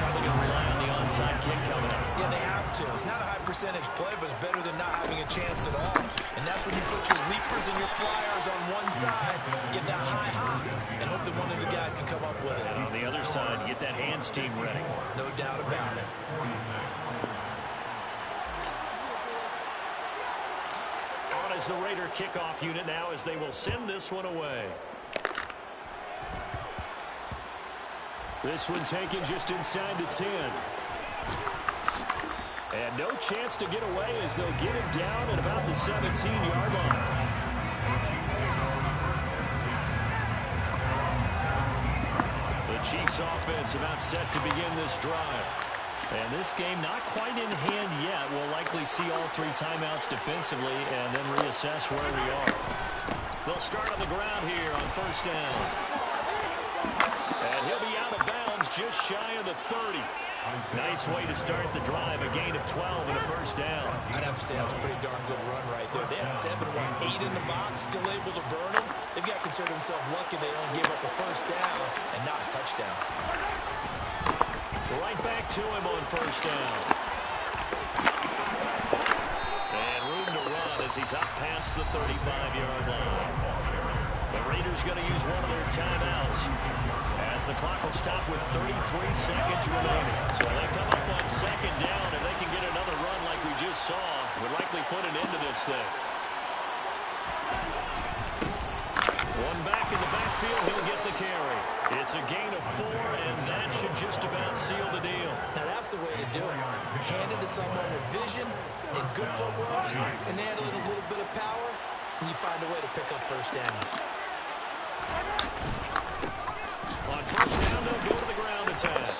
Probably going to rely on the onside kick coming up. Yeah, they have to. It's not a high-percentage play, but it's better than not having a chance at all. And that's when you put your leapers and your flyers on one side, get that high hop, and hope that one of the guys can come up with it. And on the other side, you get that hands team ready. No doubt about it. On as the Raider kickoff unit now as they will send this one away. This one taken just inside the 10. And no chance to get away as they'll get him down at about the 17-yard line. The Chiefs offense about set to begin this drive. And this game not quite in hand yet. We'll likely see all 3 timeouts defensively and then reassess where we are. They'll start on the ground here on first down. And he'll be out of bounds just shy of the 30. Nice way to start the drive. A gain of 12 and a first down. I'd have to say that's a pretty darn good run right there. They had 7, 8 in the box, still able to burn them. They've got to consider themselves lucky they only gave up a first down and not a touchdown. Right back to him on first down. And room to run as he's up past the 35-yard line. The Raiders going to use one of their timeouts as the clock will stop with 33 seconds remaining. So they come up on second down, and they can get another run like we just saw. Would likely put an end to this thing. One back in the backfield, he'll get the carry. It's a gain of 4, and that should just about seal the deal. Now that's the way to do it. Hand it to someone with vision and good footwork, and add a little bit of power, and you find a way to pick up first downs. On first down, they'll go to the ground attack.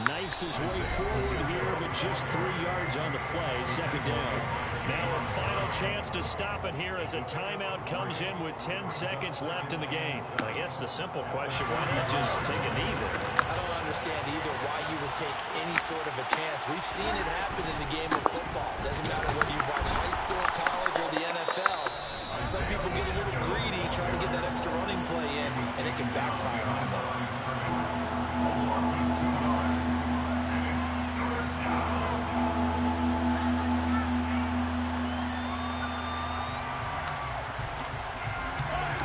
Knifes his way forward here, but just 3 yards on the play. Second down. Now a final chance to stop it here as a timeout comes in with 10 seconds left in the game. I guess the simple question, why not just take a knee there? I don't understand either why you would take any sort of a chance. We've seen it happen in the game of football. Doesn't matter whether you watch high school, college, or the NFL. Some people get a little greedy trying to get that extra running play in, and it can backfire on them.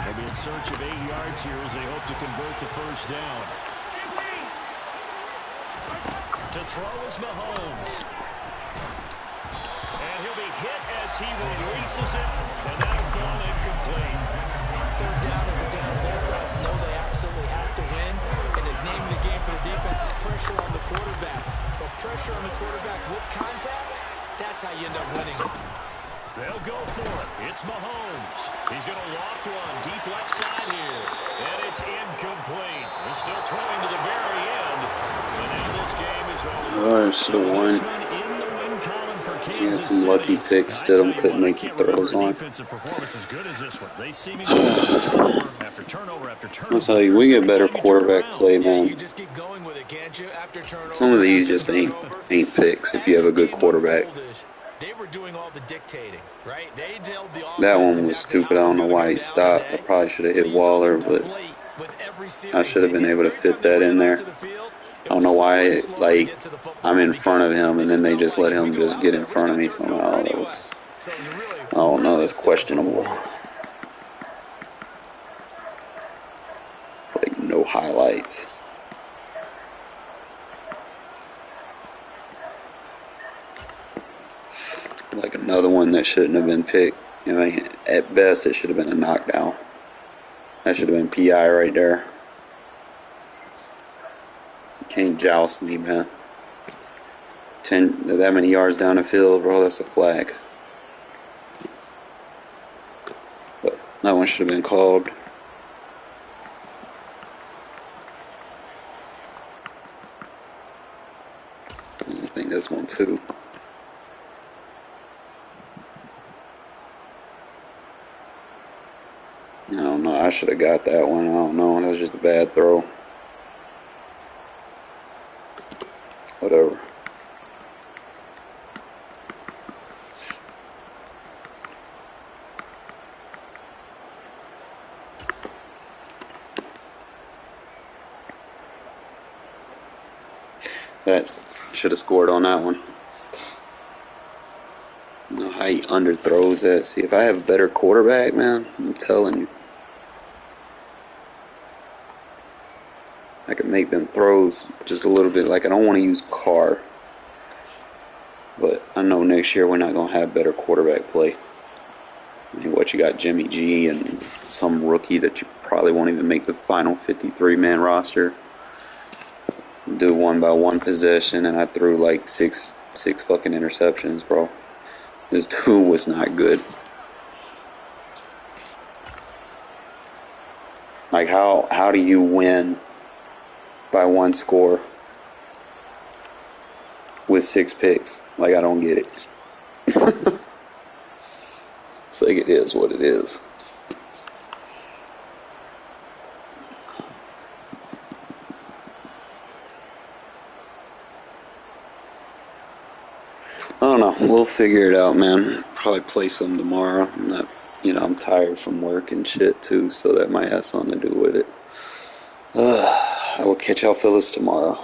Maybe in search of 8 yards here as they hope to convert the first down. To throw is Mahomes. And he'll be hit as he releases it, and that'll fall incomplete. Third down is the down. Both sides know they absolutely have to win, and the name of the game for the defense is pressure on the quarterback. But pressure on the quarterback with contact, that's how you end up winning it. They'll go for it. It's Mahomes. He's going to loft one deep left side here, and it's incomplete. He's still throwing to the very end, and now this game is over. I should have won. He had some lucky picks that him couldn't make the throws on. Defensive performance as good as this one. They seemingly turnover after turnover after turnover. I'll tell you, we get better quarterback play, man. You just keep going with it, can't you? After turnover, Some of these just ain't picks if you have a good quarterback. They were doing all the dictating, right? They dealt the That one was stupid. I don't know why he stopped. I probably should have hit Waller, but I should have been able to fit that in there. I don't know why, like, I'm in front of him, and then they just let him just get in front of me somehow. That was, I don't know, that's questionable. Like, no highlights. Like another one that shouldn't have been picked. I mean, at best, it should have been a knockdown. That should have been PI right there. You can't joust me, man. That many yards down the field, bro, that's a flag. But that one should have been called. I think this one too. I don't know. I should have got that one. I don't know. That was just a bad throw. Whatever. That should have scored on that one. You know how he underthrows that. See, if I have a better quarterback, man, I'm telling you, I can make them throws just a little bit. Like, I don't want to use Carr, but I know next year we're not going to have better quarterback play. I mean, what, you got Jimmy G and some rookie that you probably won't even make the final 53-man roster. Do one by one possession, and I threw like six fucking interceptions, bro. This dude was not good. Like, how do you win by one score with 6 picks? Like, I don't get it. It's like, it is what it is. I don't know. We'll figure it out, man. Probably play some tomorrow. I'm not, I'm tired from work and shit too, so that might have something to do with it. I will catch y'all fellas tomorrow.